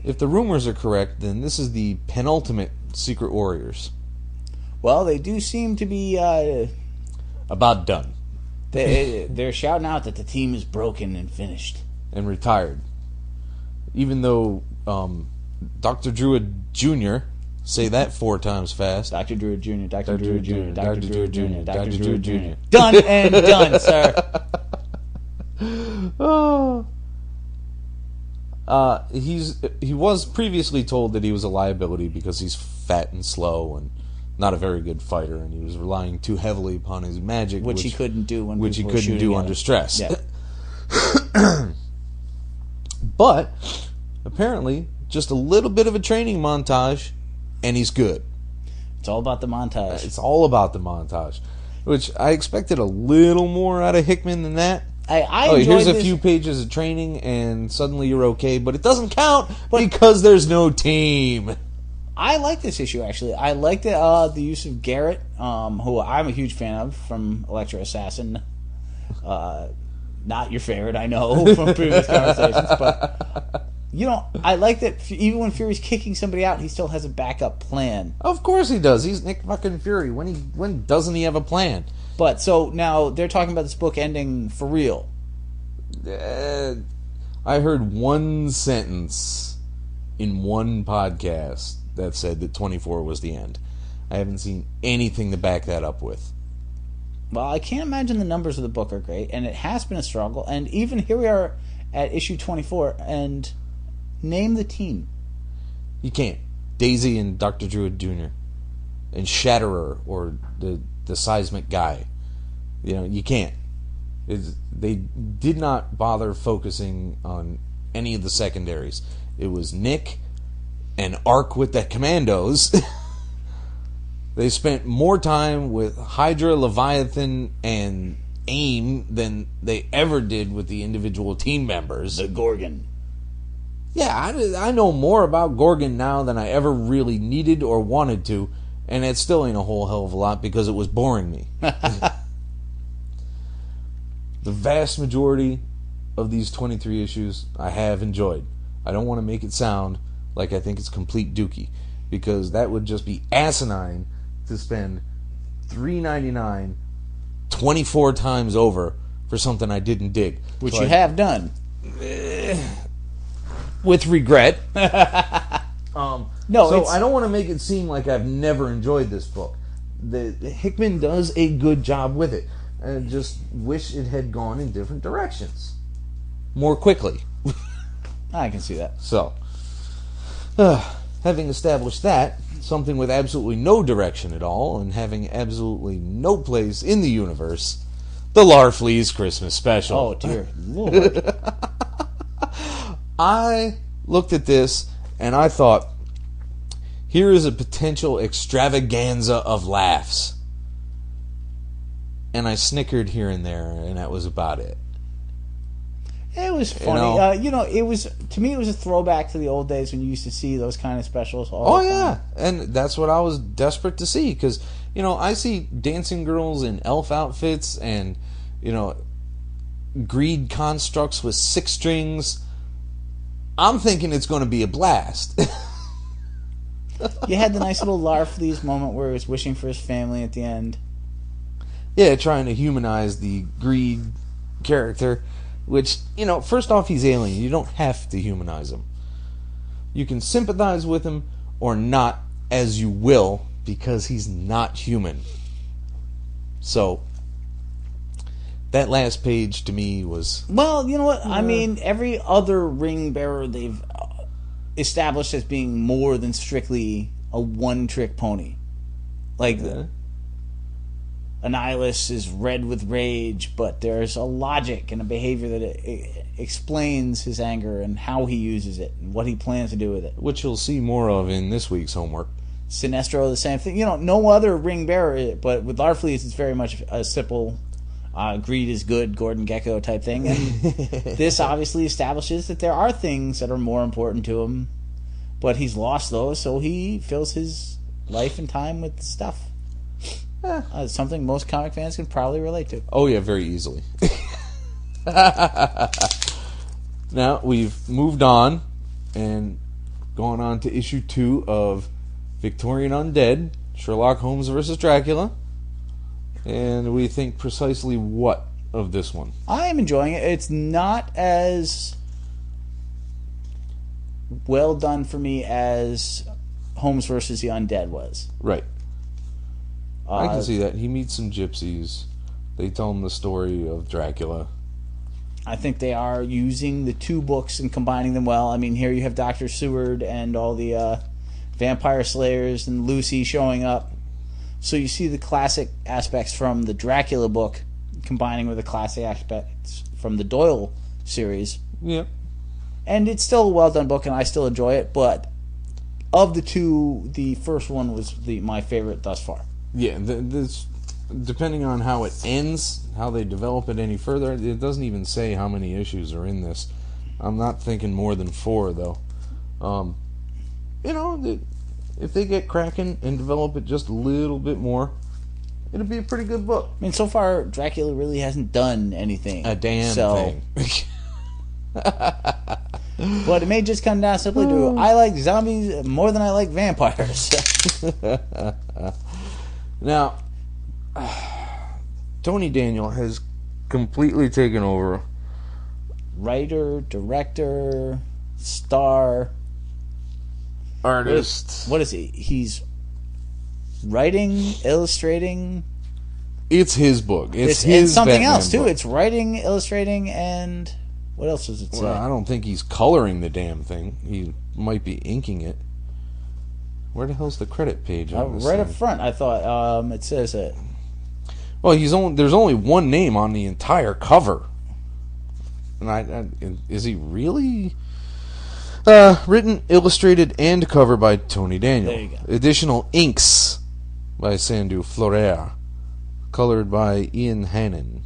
if the rumors are correct, then this is the penultimate Secret Warriors. Well, they do seem to be. About done. They're shouting out that the team is broken and finished. And retired. Even though Dr. Druid Jr., say that 4 times fast. Dr. Druid Jr., Dr. Druid Jr., Dr. Druid Jr., Dr. Dr. Druid Druid Jr. Done and done, sir. Oh. He was previously told that he was a liability because he's fat and slow and not a very good fighter, and he was relying too heavily upon his magic, Which he couldn't do when which he people were couldn't shooting do at under him. stress. Yeah. But apparently, just a little bit of a training montage, and he's good. It's all about the montage. It's all about the montage, which I expected a little more out of Hickman than that. I Oh, here's enjoyed a this. few pages of training, and suddenly you're okay, but it doesn't count because there's no team. I like this issue, actually. I like the use of Garrett, who I'm a huge fan of from Electro Assassin. Not your favorite, I know, from previous conversations, but I like that even when Fury's kicking somebody out, he still has a backup plan. Of course he does. He's Nick fucking Fury. When doesn't he have a plan? But so now they're talking about this book ending for real. I heard one sentence in one podcast that said that 24 was the end. I haven't seen anything to back that up with. Well, I can't imagine the numbers of the book are great, and it has been a struggle. And even here we are at issue 24, and name the team. You can't. Daisy and Dr. Druid Jr. and Shatterer or the seismic guy. You can't. They did not bother focusing on any of the secondaries. It was Nick and Ark with the Commandos. They spent more time with Hydra, Leviathan, and AIM than they ever did with the individual team members. The Gorgon. Yeah, I know more about Gorgon now than I ever really needed or wanted to, and it still ain't a whole hell of a lot because it was boring me. The vast majority of these 23 issues I have enjoyed. I don't want to make it sound like I think it's complete dookie, because that would just be asinine to spend $3.99 24 times over for something I didn't dig. Which So you have done. with regret. No, so I don't want to make it seem like I've never enjoyed this book. The Hickman does a good job with it. I just wish it had gone in different directions more quickly. I can see that. So, having established that, something with absolutely no direction at all, and having absolutely no place in the universe, the Larfleeze Christmas Special. Oh, dear Lord. I looked at this, and I thought, here is a potential extravaganza of laughs. And I snickered here and there, and that was about it. It was funny. It was, to me, it was a throwback to the old days when you used to see those kind of specials all the time. Yeah, and that's what I was desperate to see, because, I see dancing girls in elf outfits and, greed constructs with 6 strings. I'm thinking it's going to be a blast. You had the nice little Larfleeze moment where he was wishing for his family at the end. Yeah, trying to humanize the greed character, which, first off, he's alien. You don't have to humanize him. You can sympathize with him or not, as you will, because he's not human. So, that last page to me was... Well, you know what? I mean, every other ring bearer they've established as being more than strictly a one-trick pony. Like, Annihilus is red with rage, but there's a logic and a behavior that explains his anger and how he uses it and what he plans to do with it. Which you'll see more of in this week's homework. Sinestro, the same thing. No other ring bearer, but with Larfleeze, it's very much a simple... greed is good, Gordon Gekko type thing. And this obviously establishes that there are things that are more important to him, but he's lost those, so he fills his life and time with stuff. Something most comic fans can probably relate to. Oh, yeah, very easily. Now, we've moved on and gone on to issue 2 of Victorian Undead, Sherlock Holmes vs. Dracula. And we think precisely what of this one? I am enjoying it. It's not as well done for me as Holmes versus the Undead was. Right. I can see that. He meets some gypsies. They tell him the story of Dracula. I think they are using the 2 books and combining them well. I mean, here you have Dr. Seward and all the vampire slayers and Lucy showing up. So you see the classic aspects from the Dracula book combining with the classic aspects from the Doyle series. Yep. And it's still a well-done book, and I still enjoy it, but of the 2, the first one was my favorite thus far. Yeah, this, depending on how it ends, how they develop it any further, it doesn't even say how many issues are in this. I'm not thinking more than 4, though. If they get cracking and develop it just a little bit more, it'll be a pretty good book. I mean, so far, Dracula really hasn't done anything. A damn thing. But it may just come down simply to, I like zombies more than I like vampires. Now, Tony Daniel has completely taken over. Writer, director, star... Artist. What is he? He's writing, illustrating. It's his book. It's his and something Batman else too. book. It's writing, illustrating, and what else does it say? Well, I don't think he's coloring the damn thing. He might be inking it. Where the hell's the credit page on this right thing? up front, I thought it says it. Well, there's only one name on the entire cover. And is he really? Written, illustrated, and cover by Tony Daniel. There you go. Additional inks by Sandu Florea. Colored by Ian Hannon.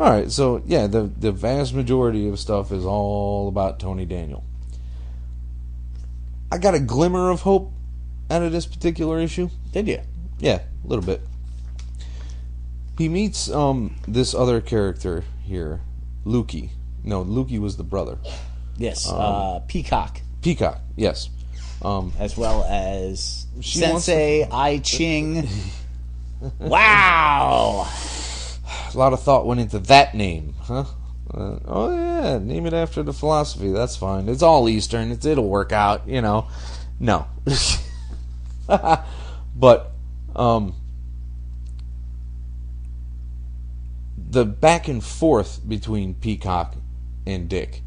Alright, so yeah, the vast majority of stuff is all about Tony Daniel. I got a glimmer of hope out of this particular issue. Did you? Yeah, a little bit. He meets this other character here, Lukey. No, Lukey was the brother. Yes, Peacock. Peacock, yes. As well as She Sensei I Ching. Wow! A lot of thought went into that name, huh? Oh yeah, name it after the philosophy. That's fine. It's all Eastern. It'll work out, you know. No, but the back and forth between Peacock and Dick,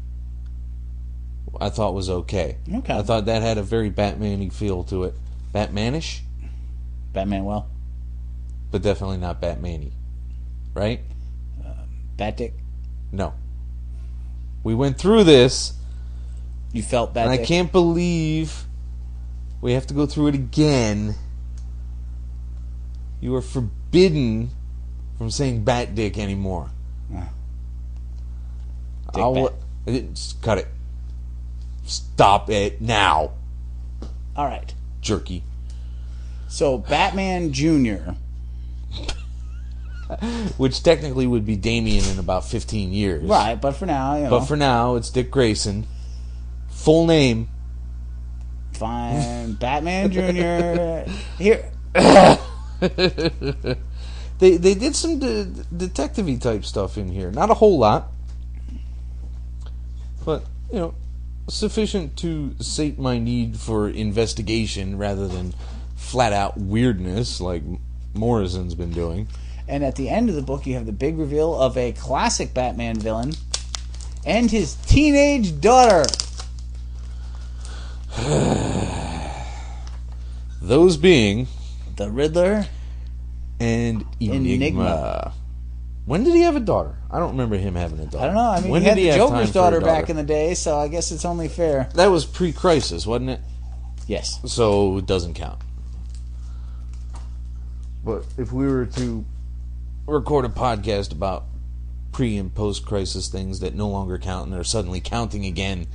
I thought was okay. Okay. I thought that had a very Batman-y feel to it. Batmanish, Batman, well, but definitely not Batman-y, right? Bat Dick. No. We went through this, You felt Bat and Dick. I can't believe we have to go through it again. You are forbidden from saying Bat Dick anymore. Dick Just cut it. Stop it now, All right. jerky. So, Batman Jr. Which technically would be Damien in about 15 years. Right, but for now, you know. But for now, it's Dick Grayson. Full name. Fine. Batman Jr. Here. They did some detective-y type stuff in here. Not a whole lot. But, you know, sufficient to sate my need for investigation rather than flat-out weirdness like Morrison's been doing. And at the end of the book, you have the big reveal of a classic Batman villain and his teenage daughter. Those being The Riddler. and Enigma. When did he have a daughter? I don't remember him having a daughter. I don't know. I mean, When he had did the have time Joker's for a daughter back in the day, so I guess it's only fair. That was pre-Crisis, wasn't it? Yes. So it doesn't count. But if we were to record a podcast about pre- and post-crisis things that no longer count and are suddenly counting again,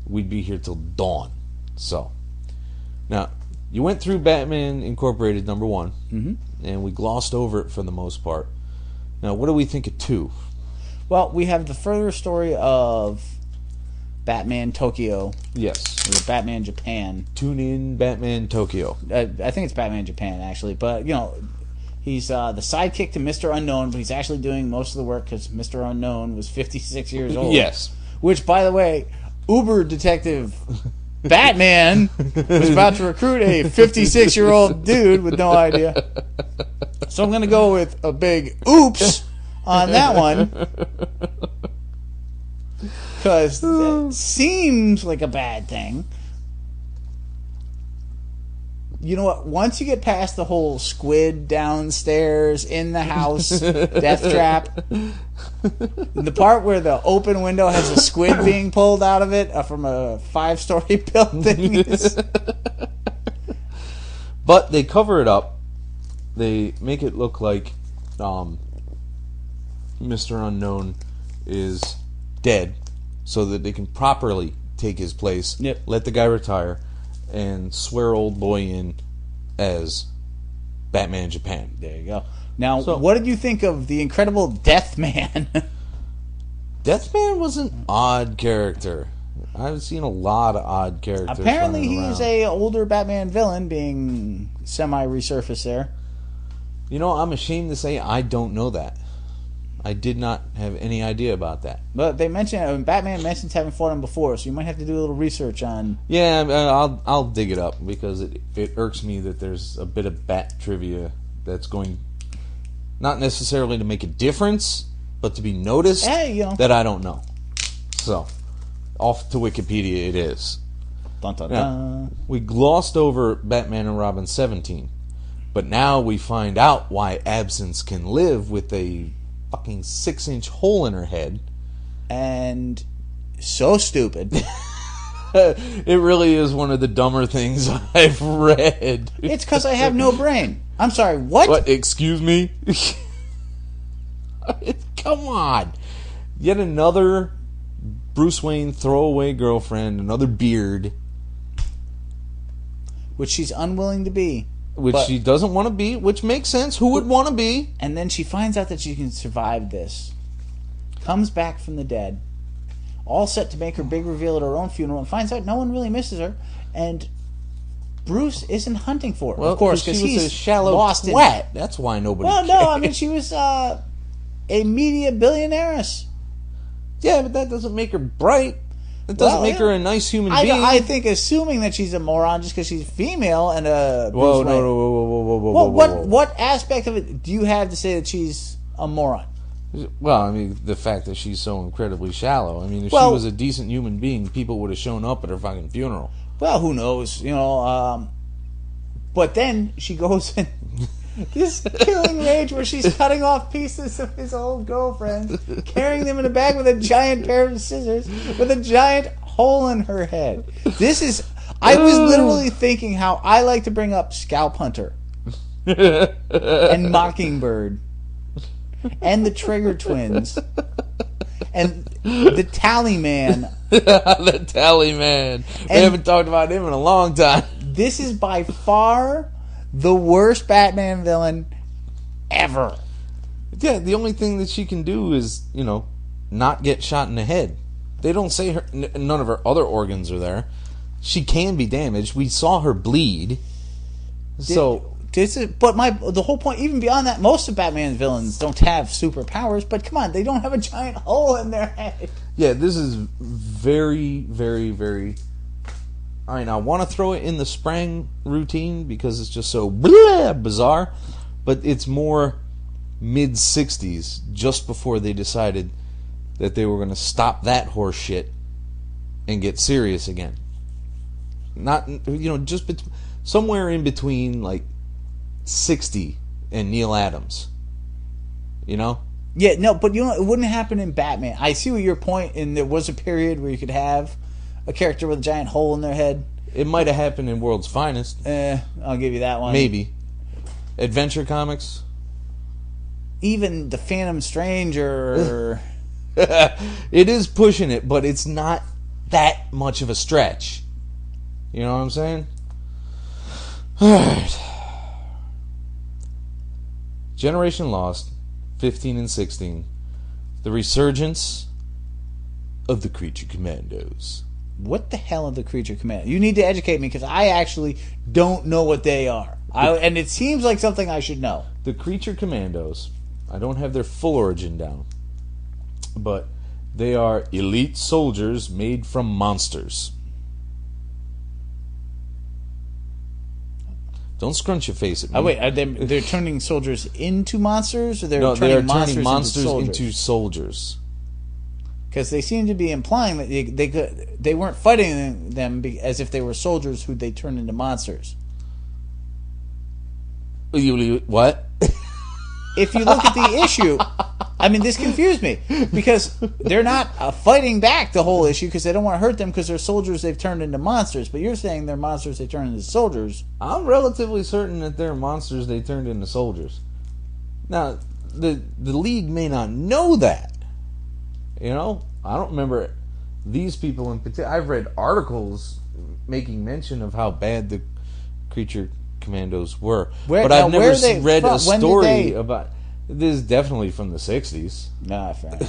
we'd be here till dawn. So, now, you went through Batman Incorporated #1, and we glossed over it for the most part. Now, what do we think of 2? Well, we have the further story of Batman Tokyo, Yes. or Batman Japan. Tune in Batman Tokyo. I think it's Batman Japan, actually. But, you know, he's the sidekick to Mr. Unknown, but he's actually doing most of the work because Mr. Unknown was 56 years old. Yes. Which, by the way, Uber Detective Batman was about to recruit a 56-year-old dude with no idea. So I'm going to go with a big oops on that one. Because that seems like a bad thing. You know what? Once you get past the whole squid downstairs in the house death trap, the part where the open window has a squid being pulled out of it from a 5-story building is... But they cover it up. They make it look like Mr. Unknown is dead so that they can properly take his place, Yep. let the guy retire, and swear old boy in as Batman Japan. There you go. Now, So- what did you think of the Incredible Deathman? Deathman was an odd character. I've seen a lot of odd characters. Apparently, running he's around. a older Batman villain, being semi-resurfaced there. You know, I'm ashamed to say I don't know that. I did not have any idea about that. But they mentioned Batman mentions having fought him before, so you might have to do a little research on. Yeah, I'll dig it up because it irks me that there's a bit of Bat trivia that's going not necessarily to make a difference, but to be noticed Hey, you know. that I don't know. So, off to Wikipedia it is. Dun, dun, Yeah. dun. We glossed over Batman and Robin 17, but now we find out why Absence can live with a fucking 6-inch hole in her head. And so stupid. It really is one of the dumber things I've read. It's because I have no brain. I'm sorry, what? What? Excuse me? Come on. Yet another Bruce Wayne throwaway girlfriend, another beard, Which she's unwilling to be. which But- she doesn't want to be, which makes sense. Who would want to be? And then she finds out that she can survive this. Comes back from the dead. all set to make her big reveal at her own funeral, and finds out no one really misses her, and Bruce isn't hunting for her. Well, of course, because he's a shallow lost twat. That's why nobody Well, cared. no, I mean, she was a media billionaires. Yeah, but that doesn't make her bright. It doesn't make her a nice human being. I think assuming that she's a moron just because she's female and a Bruce Whoa, Wayne. whoa, What aspect of it do you have to say that she's a moron? Well, I mean, the fact that she's so incredibly shallow. I mean, if she was a decent human being, people would have shown up at her fucking funeral. Well, who knows? But then she goes in this killing rage where she's cutting off pieces of his old girlfriends, carrying them in a bag with a giant pair of scissors, with a giant hole in her head. I was literally thinking how I like to bring up Scalp Hunter and Mockingbird and the Trigger Twins and the Tally Man. The Tally Man. We haven't talked about him in a long time. This is by far the worst Batman villain ever. Yeah, the only thing that she can do is, not get shot in the head. They don't say none of her other organs are there. She can be damaged. We saw her bleed. But the whole point, even beyond that, most of Batman's villains don't have superpowers. But come on, they don't have a giant hole in their head. Yeah, this is very, very, very. I want to throw it in the Sprang routine because it's just so bizarre, but it's more mid-60s, just before they decided that they were going to stop that horse shit and get serious again. Not, just somewhere in between, like, 60 and Neil Adams. Yeah, no, but it wouldn't happen in Batman. I see what your point, and there was a period where you could have a character with a giant hole in their head. It might have happened in World's Finest. I'll give you that one. Maybe. Adventure Comics. Even the Phantom Stranger. It is pushing it, but it's not that much of a stretch. You know what I'm saying? Alright. Generation Lost, 15 and 16. The resurgence of the Creature Commandos. What the hell are the Creature Commandos? You need to educate me because I actually don't know what they are. And it seems like something I should know. The Creature Commandos, I don't have their full origin down, but they are elite soldiers made from monsters. Don't scrunch your face at me. Oh, wait, they're turning soldiers into monsters? Or they are turning monsters into soldiers. Because they seem to be implying that they weren't fighting them as if they were soldiers who they turned into monsters. What? If you look at the issue, this confused me. Because they're not fighting back the whole issue because they don't want to hurt them because they're soldiers they've turned into monsters. But you're saying they're monsters they turned into soldiers. I'm relatively certain that they're monsters they turned into soldiers. Now, the League may not know that. I don't remember these people in particular. I've read articles making mention of how bad the Creature Commandos were. But I've never read a story about... This is definitely from the 60s. Nah, fair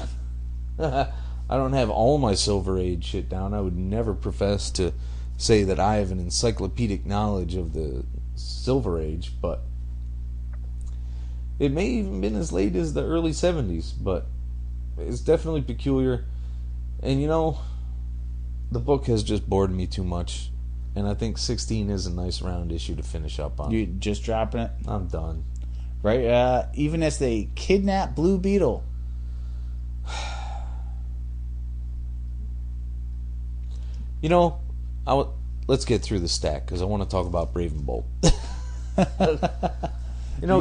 enough. I don't have all my Silver Age shit down. I would never profess to say that I have an encyclopedic knowledge of the Silver Age, but it may even been as late as the early 70s, but it's definitely peculiar. And the book has just bored me too much, and I think 16 is a nice round issue to finish up on. You just dropping it? I'm done. Right? Even as they kidnap Blue Beetle. Let's get through the stack, because I want to talk about Brave and Bold.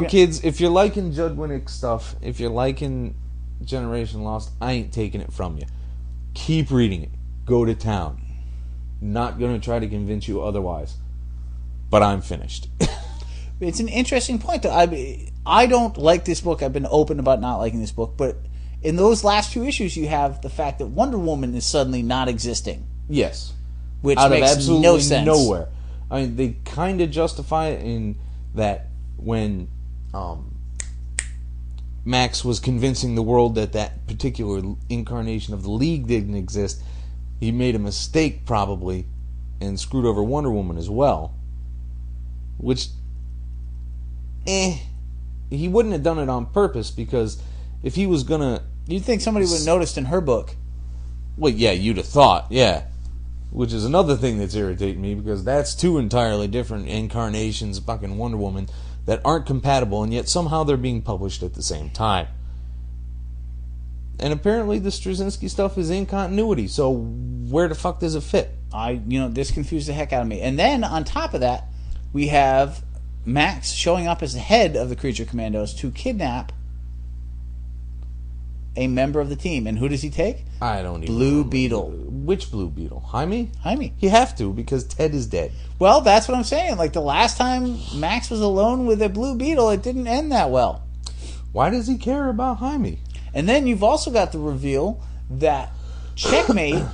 Kids, if you're liking Judd Winnick stuff, if you're liking Generation Lost, I ain't taking it from you. Keep reading it. Go to town. Not going to try to convince you otherwise. But I'm finished. It's an interesting point, though. I don't like this book. I've been open about not liking this book. But in those last two issues, you have the fact that Wonder Woman is suddenly not existing. Yes. Which out makes of absolutely no sense. Nowhere. They kind of justify it in that when Max was convincing the world that that particular incarnation of the League didn't exist, he made a mistake probably and screwed over Wonder Woman as well. Which, he wouldn't have done it on purpose, because if he was gonna... You'd think somebody would have noticed in her book. Well, yeah, you'd have thought, yeah. Which is another thing that's irritating me, because that's two entirely different incarnations of fucking Wonder Woman that aren't compatible, and yet somehow they're being published at the same time. And apparently the Straczynski stuff is in continuity, so where the fuck does it fit? This confused the heck out of me. And then, on top of that, we have Max showing up as the head of the Creature Commandos to kidnap a member of the team. And who does he take? I don't even Blue remember. Beetle. Which Blue Beetle? Jaime? Jaime. He have to, because Ted is dead. Well, that's what I'm saying. Like, the last time Max was alone with a Blue Beetle, it didn't end that well. Why does he care about Jaime? And then you've also got the reveal that Checkmate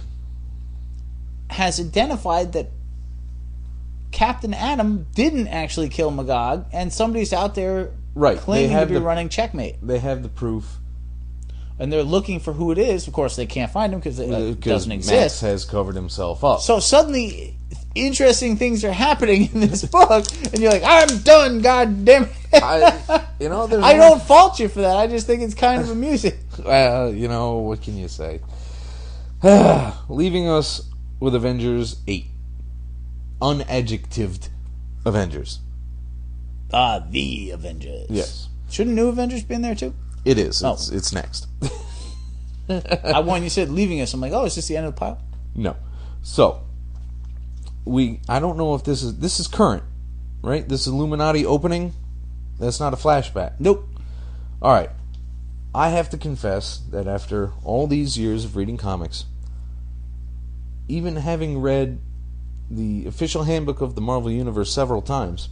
has identified that Captain Atom didn't actually kill Magog, and somebody's out there claiming to be running Checkmate. They have the proof. And they're looking for who it is. Of course, they can't find him because it doesn't exist. Max has covered himself up. So suddenly, interesting things are happening in this book, and you're like, I'm done, god damn it. I don't fault you for that. I just think it's kind of amusing. Well, what can you say? Leaving us with Avengers 8. Unadjectived Avengers. The Avengers. Yes. Shouldn't New Avengers be in there too? It is. It's next. When you said leaving us, I'm like, is this the end of the pile? No. So, I don't know if this is current, right? This Illuminati opening, that's not a flashback. Nope. Alright. I have to confess that after all these years of reading comics, even having read the official handbook of the Marvel Universe several times,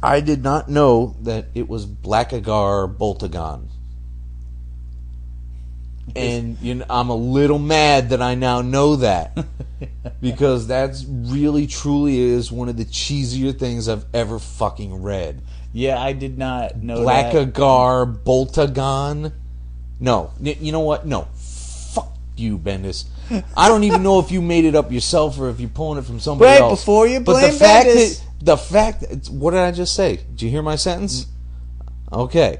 I did not know that it was Blackagar Boltagon. And I'm a little mad that I now know that. Because that's really, truly is one of the cheesier things I've ever fucking read. Yeah, I did not know that. Blackagar Boltagon? No. You know what? No. Fuck you, Bendis. I don't even know if you made it up yourself or if you're pulling it from somebody else. Before you blame Bendis. The fact that... What did I just say? Did you hear my sentence? Okay.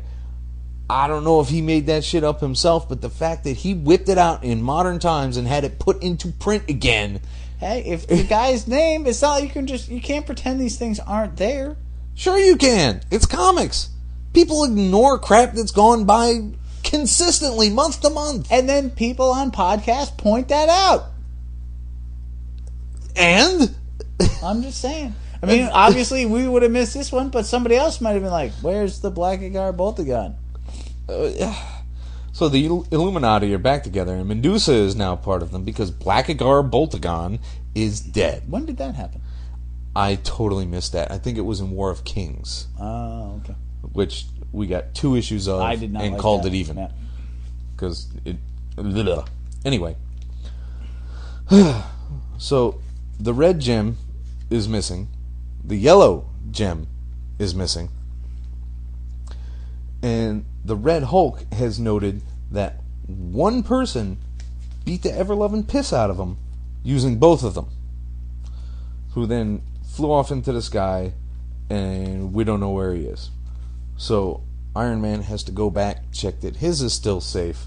I don't know if he made that shit up himself, but the fact that he whipped it out in modern times and had it put into print again... Hey, if the guy's name... It's not like you can't pretend these things aren't there. Sure you can. It's comics. People ignore crap that's gone by consistently, month to month. And then people on podcasts point that out. And? I'm just saying. I mean, obviously we would have missed this one, but somebody else might have been like, where's the Blackagar Boltagon? So the Illuminati are back together, and Medusa is now part of them because Blackagar Boltagon is dead. When did that happen? I totally missed that. I think it was in War of Kings. Oh, okay. Which we got 2 issues of I did not and like called that. it even. Because it... Anyway. So, the red gem is missing. The yellow gem is missing. And the Red Hulk has noted that one person beat the ever-loving piss out of him using both of them. Who then flew off into the sky, and we don't know where he is. So Iron Man has to go back, check that his is still safe,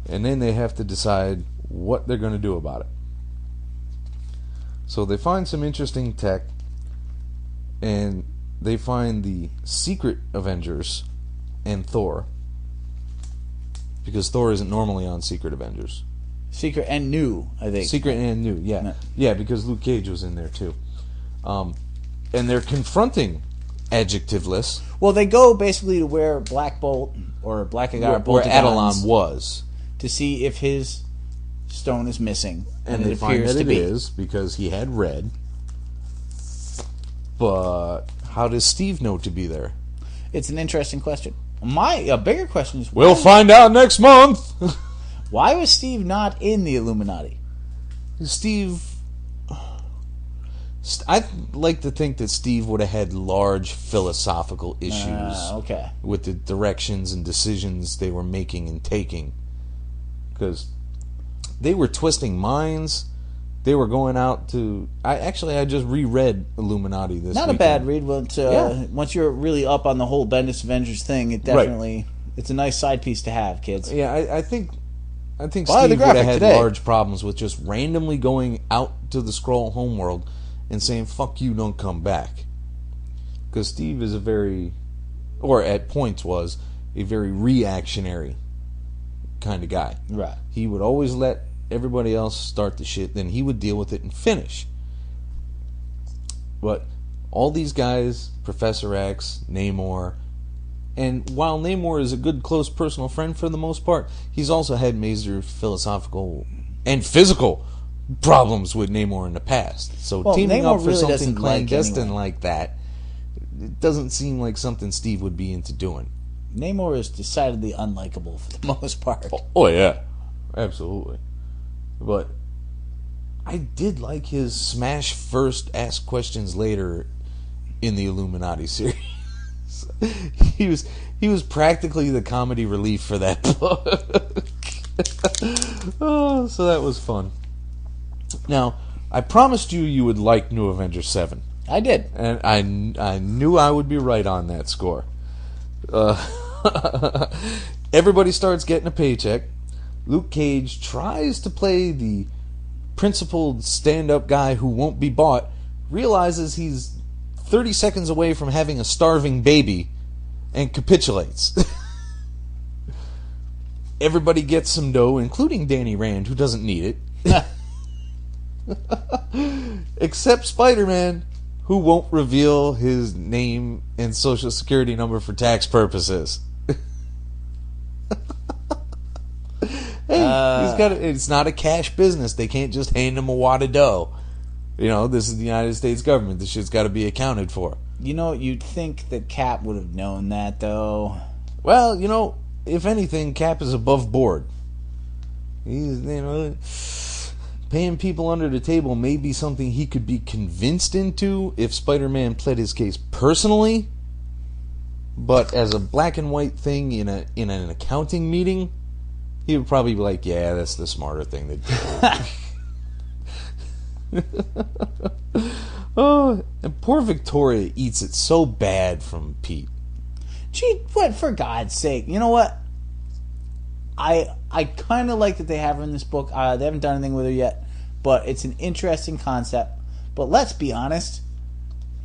and then they have to decide what they're going to do about it. So they find some interesting tech, and they find the Secret Avengers and Thor, because Thor isn't normally on Secret Avengers. Secret and New, I think. Secret and New, yeah. No. Yeah, because Luke Cage was in there too. And they're confronting Adjectiveless. Well, they go basically to where Black Bolt or Blackagar Where Boltagon's Adelon was. to see if his stone is missing. And it they find appears that to it be. is, because he had red. But how does Steve know to be there? It's an interesting question. A bigger question is... We'll find out next month! Why was Steve not in the Illuminati? Steve I like to think that Steve would have had large philosophical issues Okay. with the directions and decisions they were making and taking. Because they were twisting minds. They were going out to... I just reread Illuminati this Not weekend. a bad read. Once you're really up on the whole Bendis Avengers thing, it definitely... It's a nice side piece to have, kids. Yeah, I think Buy the Steve would have graphic had today. large problems with just randomly going out to the Skrull homeworld and saying, fuck you, don't come back. Because Steve is a very... Or at points was a very reactionary kind of guy. Right. He would always let everybody else start the shit, then he would deal with it and finish. But all these guys, Professor X, Namor, and while Namor is a good, close personal friend for the most part, he's also had major philosophical and physical problems with Namor in the past. So teaming Namor up for really something doesn't like clandestine anyone. like that, it doesn't seem like something Steve would be into doing. Namor is decidedly unlikable for the most part. Oh yeah, absolutely. But I did like his smash first, ask questions later in the Illuminati series. he was practically the comedy relief for that book. Oh, so that was fun. Now, I promised you would like New Avengers 7. I did. And I knew I would be right on that score. Everybody starts getting a paycheck. Luke Cage tries to play the principled stand-up guy who won't be bought, realizes he's 30 seconds away from having a starving baby, and capitulates. Everybody gets some dough, including Danny Rand, who doesn't need it. Except Spider-Man, who won't reveal his name and social security number for tax purposes. Hey, it's not a cash business. They can't just hand him a wad of dough. You know, this is the United States government. This shit's got to be accounted for. You know, you'd think that Cap would have known that, though. Well, you know, if anything, Cap is above board. He's, you know, paying people under the table may be something he could be convinced into if Spider-Man pled his case personally. But as a black and white thing in an accounting meeting, he would probably be like, yeah, that's the smarter thing to do. Oh, and poor Victoria eats it so bad from Pete. Gee, what, for God's sake. You know what? I kind of like that they have her in this book. They haven't done anything with her yet, but it's an interesting concept. But let's be honest.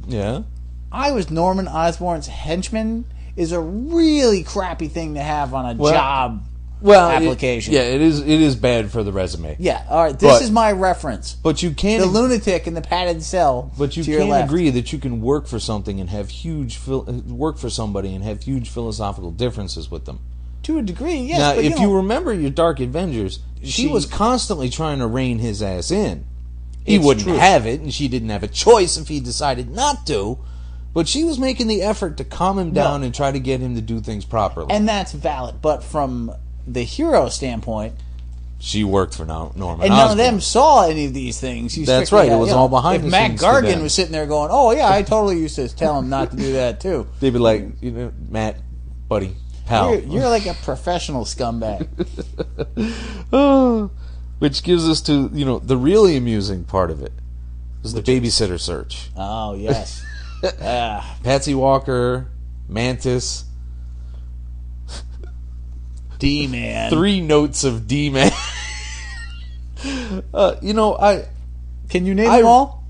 Yeah? I was Norman Osborn's henchman is a really crappy thing to have on a job application. It is bad for the resume. Yeah, all right. This is my reference. But you can't the lunatic in the padded cell. But you to your can't left. agree that you can work for something and have work for somebody and have huge philosophical differences with them. To a degree, yes. Now, but if you remember your Dark Avengers, she was constantly trying to rein his ass in. He wouldn't have it, and she didn't have a choice if he decided not to. But she was making the effort to calm him down and try to get him to do things properly. And that's valid. But from the hero standpoint, she worked for Norman and none of Osborn. them saw any of these things. That's right. It was all behind the scenes. If Matt scenes to Gargan them. was sitting there going, "Oh yeah, I totally used to tell him not to do that too," They'd be like, you know, Matt, buddy, pal. You're like a professional scumbag. Oh, which gives us to, you know, the really amusing part of it is the babysitter search. Oh yes. Patsy Walker, Mantis, D-Man. 3 notes of D-Man. You know, Can you name them all?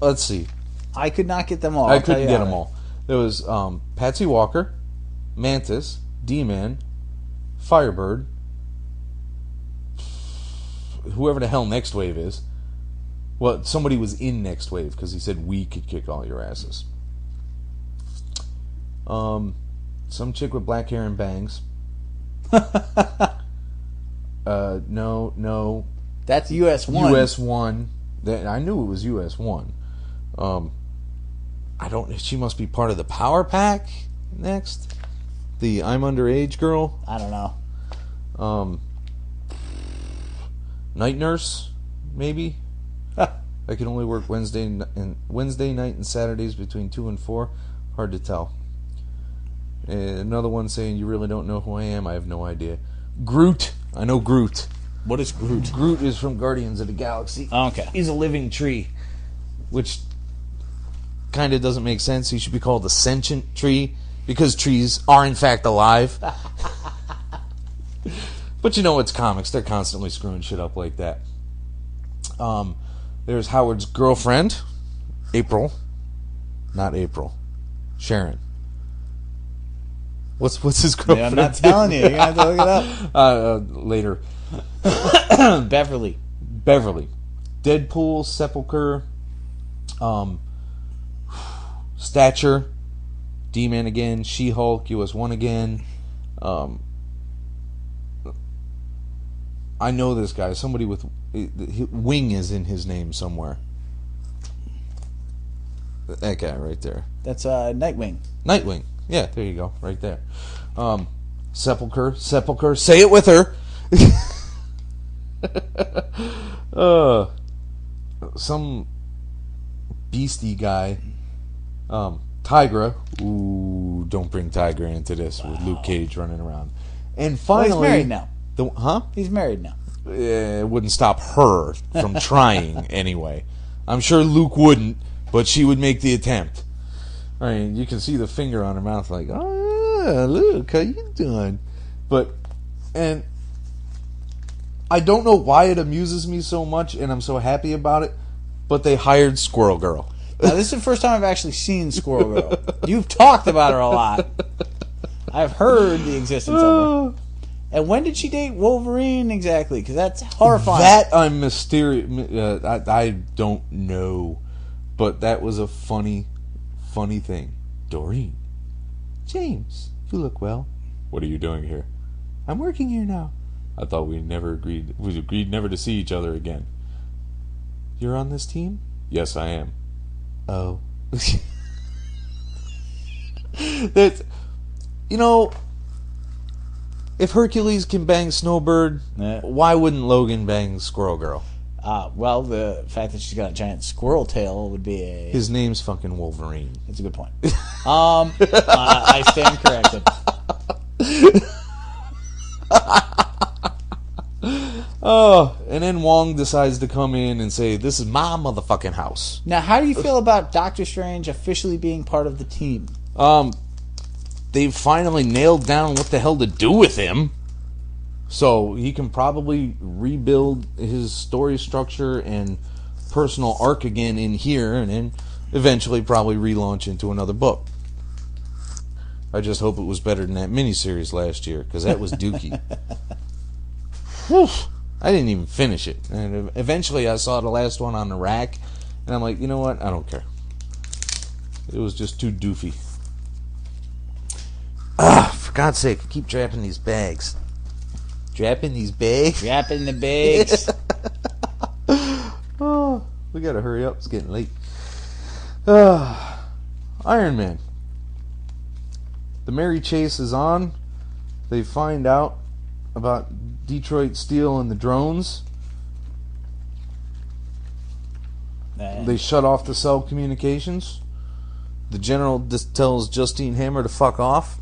Let's see. I could not get them all. I couldn't get them all. There was Patsy Walker, Mantis, D-Man, Firebird, whoever the hell Next Wave is. Well, somebody was in Next Wave because he said we could kick all your asses. Some chick with black hair and bangs. No. That's US1. US1. I knew it was US1. I don't. She must be part of the Power Pack next. The I'm Underage girl. I don't know. Night Nurse, maybe. I can only work Wednesday night and Saturdays between 2 and 4. Hard to tell. Another one saying, you really don't know who I am? I have no idea. Groot. I know Groot. What is Groot? Groot is from Guardians of the Galaxy. Oh, okay. He's a living tree, which kind of doesn't make sense. He should be called a sentient tree because trees are in fact alive. But you know, it's comics. They're constantly screwing shit up like that. There's Howard's girlfriend, April. Not April. Sharon. What's his girlfriend? Yeah, I'm not telling you. You're going to have to look it up. Later. Beverly. Deadpool, Sepulchre, Stature, D-Man again, She-Hulk, US1 again. I know this guy. Somebody with Wing is in his name somewhere. That guy right there. That's Nightwing. Nightwing. Yeah, there you go. Right there. Sepulchre. Say it with her. Some beastie guy. Tigra. Ooh, don't bring Tigra into this with Luke Cage running around. And finally, he's married now. He's married now. It wouldn't stop her from trying anyway. I'm sure Luke wouldn't, but she would make the attempt. I mean, you can see the finger on her mouth like, oh, Luke, how you doing? And I don't know why it amuses me so much, and I'm so happy about it, but they hired Squirrel Girl. Now, this is the first time I've actually seen Squirrel Girl. You've talked about her a lot. I've heard the existence of her. And when did she date Wolverine exactly? Because that's horrifying. That I'm mysterious. I don't know. But that was a funny thing. Doreen. James, you look well. What are you doing here? I'm working here now. I thought we agreed never to see each other again. You're on this team? Yes, I am. Oh. That's, if Hercules can bang Snowbird, why wouldn't Logan bang Squirrel Girl? Well, the fact that she's got a giant squirrel tail would be a... His name's fucking Wolverine. That's a good point. I stand corrected. Oh, and then Wong decides to come in and say, this is my motherfucking house. Now, how do you feel about Doctor Strange officially being part of the team? They've finally nailed down what the hell to do with him. So he can probably rebuild his story structure and personal arc again in here, and then eventually probably relaunch into another book. I just hope it was better than that miniseries last year, because that was dookie. Whew. I didn't even finish it. And eventually I saw the last one on the rack, and I'm like, you know what? I don't care. It was just too doofy. For God's sake, I keep dropping these bags. Dropping these bags? Dropping the bags. Oh, we gotta hurry up. It's getting late. Iron Man. The Mary Chase is on. They find out about Detroit Steel and the drones. They shut off the cell communications. The general just tells Justine Hammer to fuck off.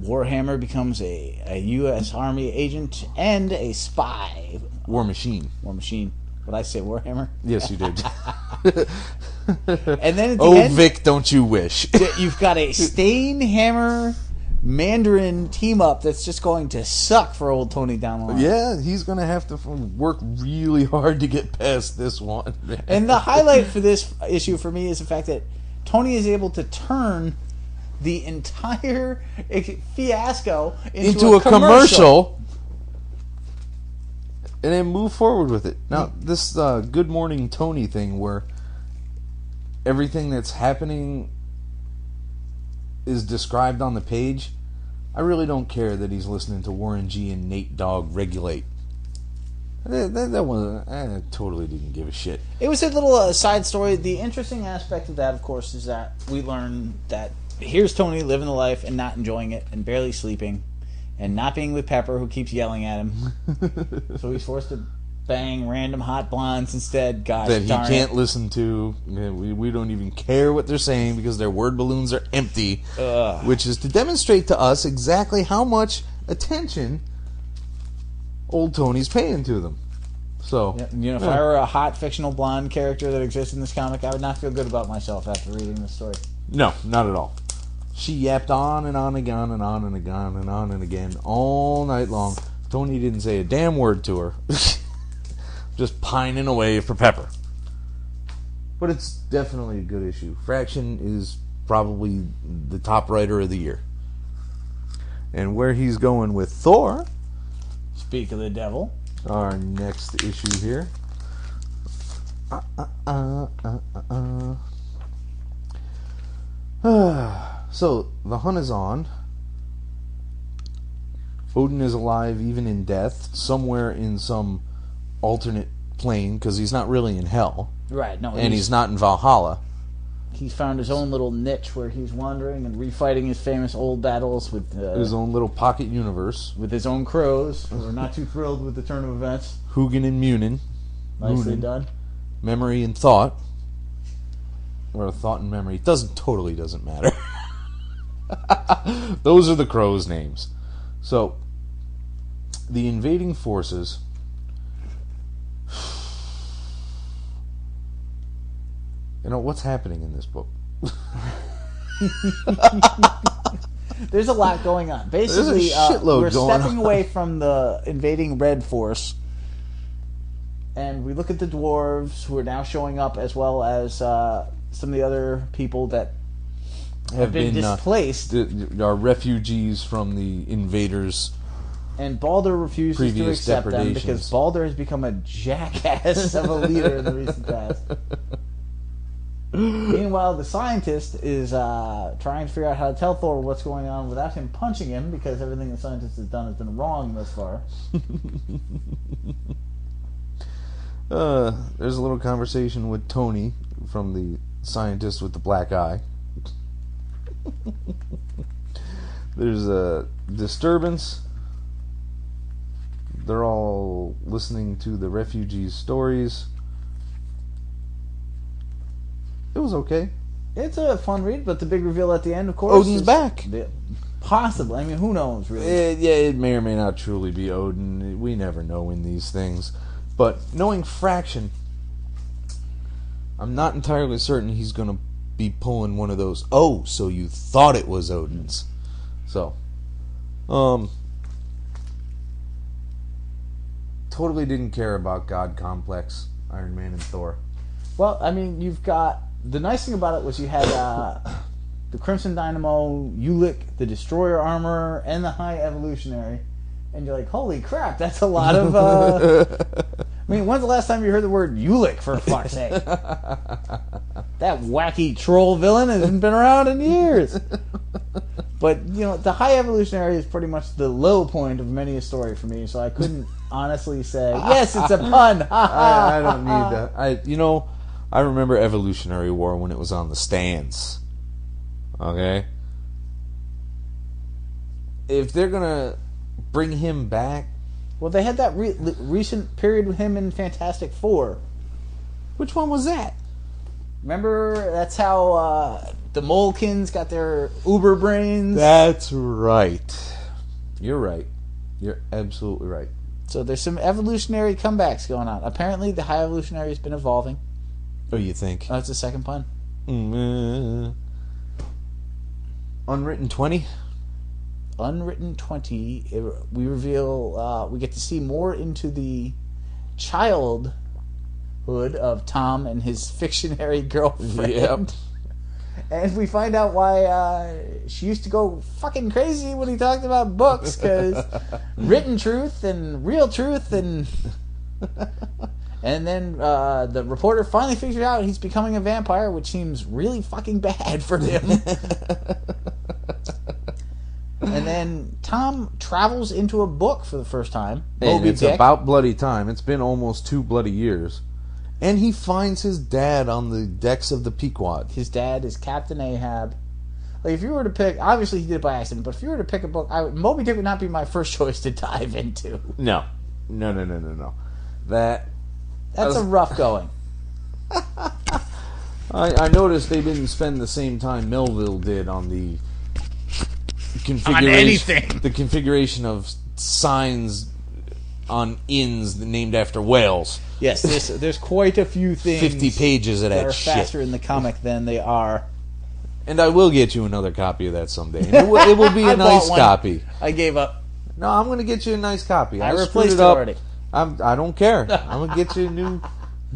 Warhammer becomes a U.S. Army agent and a spy. War Machine. War Machine. Would I say Warhammer? Yes, you did. And then at the end, Vic, don't you wish? You've got a Stain Hammer Mandarin team up that's just going to suck for old Tony down the line. Yeah, he's going to have to work really hard to get past this one. And the highlight for this issue for me is the fact that Tony is able to turn the entire fiasco into a commercial and then move forward with it. Now, this Good Morning Tony thing where everything that's happening is described on the page, I really don't care that he's listening to Warren G and Nate Dogg regulate. That wasn't... I totally didn't give a shit. It was a little side story. The interesting aspect of that, of course, is that we learn that here's Tony living the life and not enjoying it and barely sleeping and not being with Pepper, who keeps yelling at him. So he's forced to bang random hot blondes instead. Gosh, that he darn can't it. listen to. We don't even care what they're saying because their word balloons are empty. Ugh. Which is to demonstrate to us exactly how much attention old Tony's paying to them. So, Yeah, you know, if I were a hot fictional blonde character that exists in this comic, I would not feel good about myself after reading this story. no, not at all. She yapped on and on again and on and again and on and again all night long. Tony didn't say a damn word to her. Just pining away for Pepper. But it's definitely a good issue. Fraction is probably the top writer of the year. And where he's going with Thor, Speak of the devil. our next issue here. So, the hunt is on. Odin is alive even in death, somewhere in some alternate plane, because he's not really in hell. Right, no. And he's not in Valhalla. He's found his own little niche where he's wandering and refighting his famous old battles with His own little pocket universe. with his own crows, who are not too thrilled with the turn of events. Hugin and Munin. Nicely Munin. done. Memory and thought. Or thought and memory. Totally doesn't matter. Those are the crows' names. So, the invading forces... You know, what's happening in this book? There's a lot going on. Basically, There's a shitload we're going stepping on. away from the invading Red Force, and we look at the dwarves who are now showing up, as well as some of the other people that have been displaced. Are refugees from the invaders. And Balder refuses to Previous accept them depredations. because Balder has become a jackass of a leader in the recent past. Meanwhile, the scientist is trying to figure out how to tell Thor what's going on without him punching him, because everything the scientist has done has been wrong thus far. There's a little conversation with Tony from the scientist with the black eye. There's a disturbance. They're all listening to the refugees' stories. It was okay. It's a fun read, but the big reveal at the end, of course, Odin's is back. Possibly. I mean, who knows, really? It may or may not truly be Odin. We never know in these things. But knowing Fraction, I'm not entirely certain he's going to be pulling one of those, oh, so you thought it was Odin's. So, totally didn't care about God Complex, Iron Man and Thor. Well, I mean, you've got... The nice thing about it was you had the Crimson Dynamo, Ulick, the Destroyer Armorer, and the High Evolutionary. And you're like, holy crap, that's a lot of... I mean, when's the last time you heard the word Ulick, for fuck's sake? That wacky troll villain hasn't been around in years. But, you know, the High Evolutionary is pretty much the low point of many a story for me, so I couldn't honestly say, yes, it's a pun. I don't need that. I remember Evolutionary War when it was on the stands. Okay? If they're gonna bring him back... Well, they had that recent period with him in Fantastic Four. Which one was that? Remember, that's how the Molekins got their uber brains? That's right. You're right. You're absolutely right. So there's some evolutionary comebacks going on. Apparently, the High Evolutionary has been evolving. Oh, you think? Oh, that's the second pun. Unwritten 20? Unwritten 20. We reveal, we get to see more into the childhood of Tom and his fictionary girlfriend. Yep. And we find out why she used to go fucking crazy when he talked about books, because written truth and real truth, and then the reporter finally figured out he's becoming a vampire, which seems really fucking bad for him. And then Tom travels into a book for the first time. And it's Dick. about bloody time. It's been almost 2 bloody years. And he finds his dad on the decks of the Pequod. His dad is Captain Ahab. Like, if you were to pick... Obviously, he did it by accident, but if you were to pick a book... Moby Dick would not be my first choice to dive into. No. That's a rough going. I noticed they didn't spend the same time Melville did on the configuration. On anything. The configuration of signs on inns named after whales. Yes, there's quite a few things. 50 pages of that are shit. faster in the comic than they are. And I will get you another copy of that someday. And it will be a I nice bought one. copy. I gave up. No, I'm going to get you a nice copy. I screwed replaced it up. already. I don't care. I'm going to get you a new,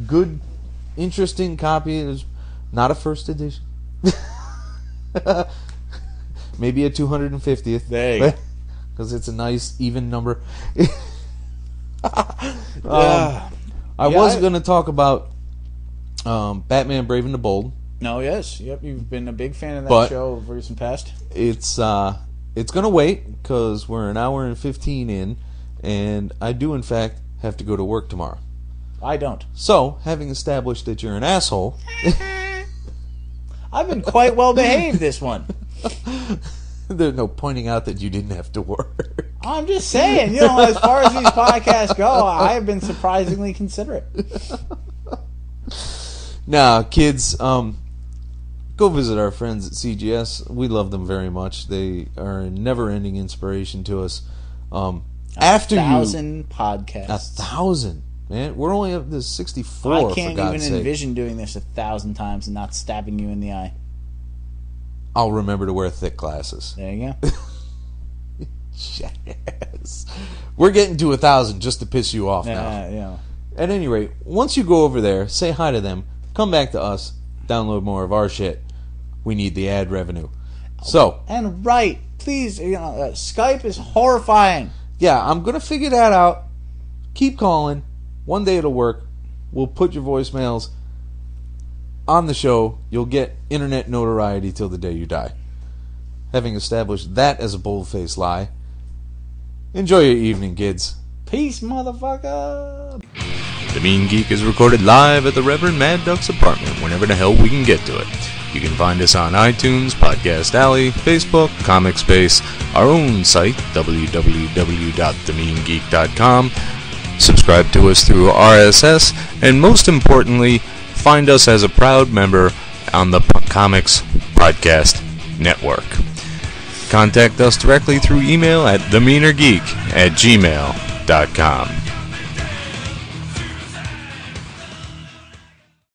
good, interesting copy. It's not a first edition. Maybe a 250th. There you go. Because it's a nice, even number. I Yeah, was going to talk about Batman Brave and the Bold. No, yes. Yep, you've been a big fan of that But- show of recent past. It's going to wait because we're an hour and 15 in, and I do, in fact, have to go to work tomorrow. I don't. So, having established that you're an asshole... I've been quite well behaved this one. There's no pointing out that you didn't have to work. I'm just saying, as far as these podcasts go, I have been surprisingly considerate. Now, kids, go visit our friends at CGS. We love them very much. They are a never-ending inspiration to us. After 1,000 podcasts. 1,000, man. We're only up to 64. I for can't God's even sake. envision doing this 1,000 times and not stabbing you in the eye. I'll remember to wear thick glasses. There you go. Yes. We're getting to 1,000 just to piss you off now. Yeah. At any rate, once you go over there, say hi to them, come back to us, download more of our shit. We need the ad revenue. So, And please, Skype is horrifying. yeah, I'm going to figure that out. Keep calling. One day it'll work. We'll put your voicemails on the show. You'll get internet notoriety till the day you die. Having established that as a bold-faced lie, enjoy your evening, kids. Peace, motherfucker. The Mean Geek is recorded live at the Reverend Mad Duck's apartment whenever the hell we can get to it. You can find us on iTunes, Podcast Alley, Facebook, Comic Space, our own site, www.themeangeek.com. Subscribe to us through RSS, and most importantly, find us as a proud member on the Comics Podcast Network. Contact us directly through email at themeanergeek@gmail.com.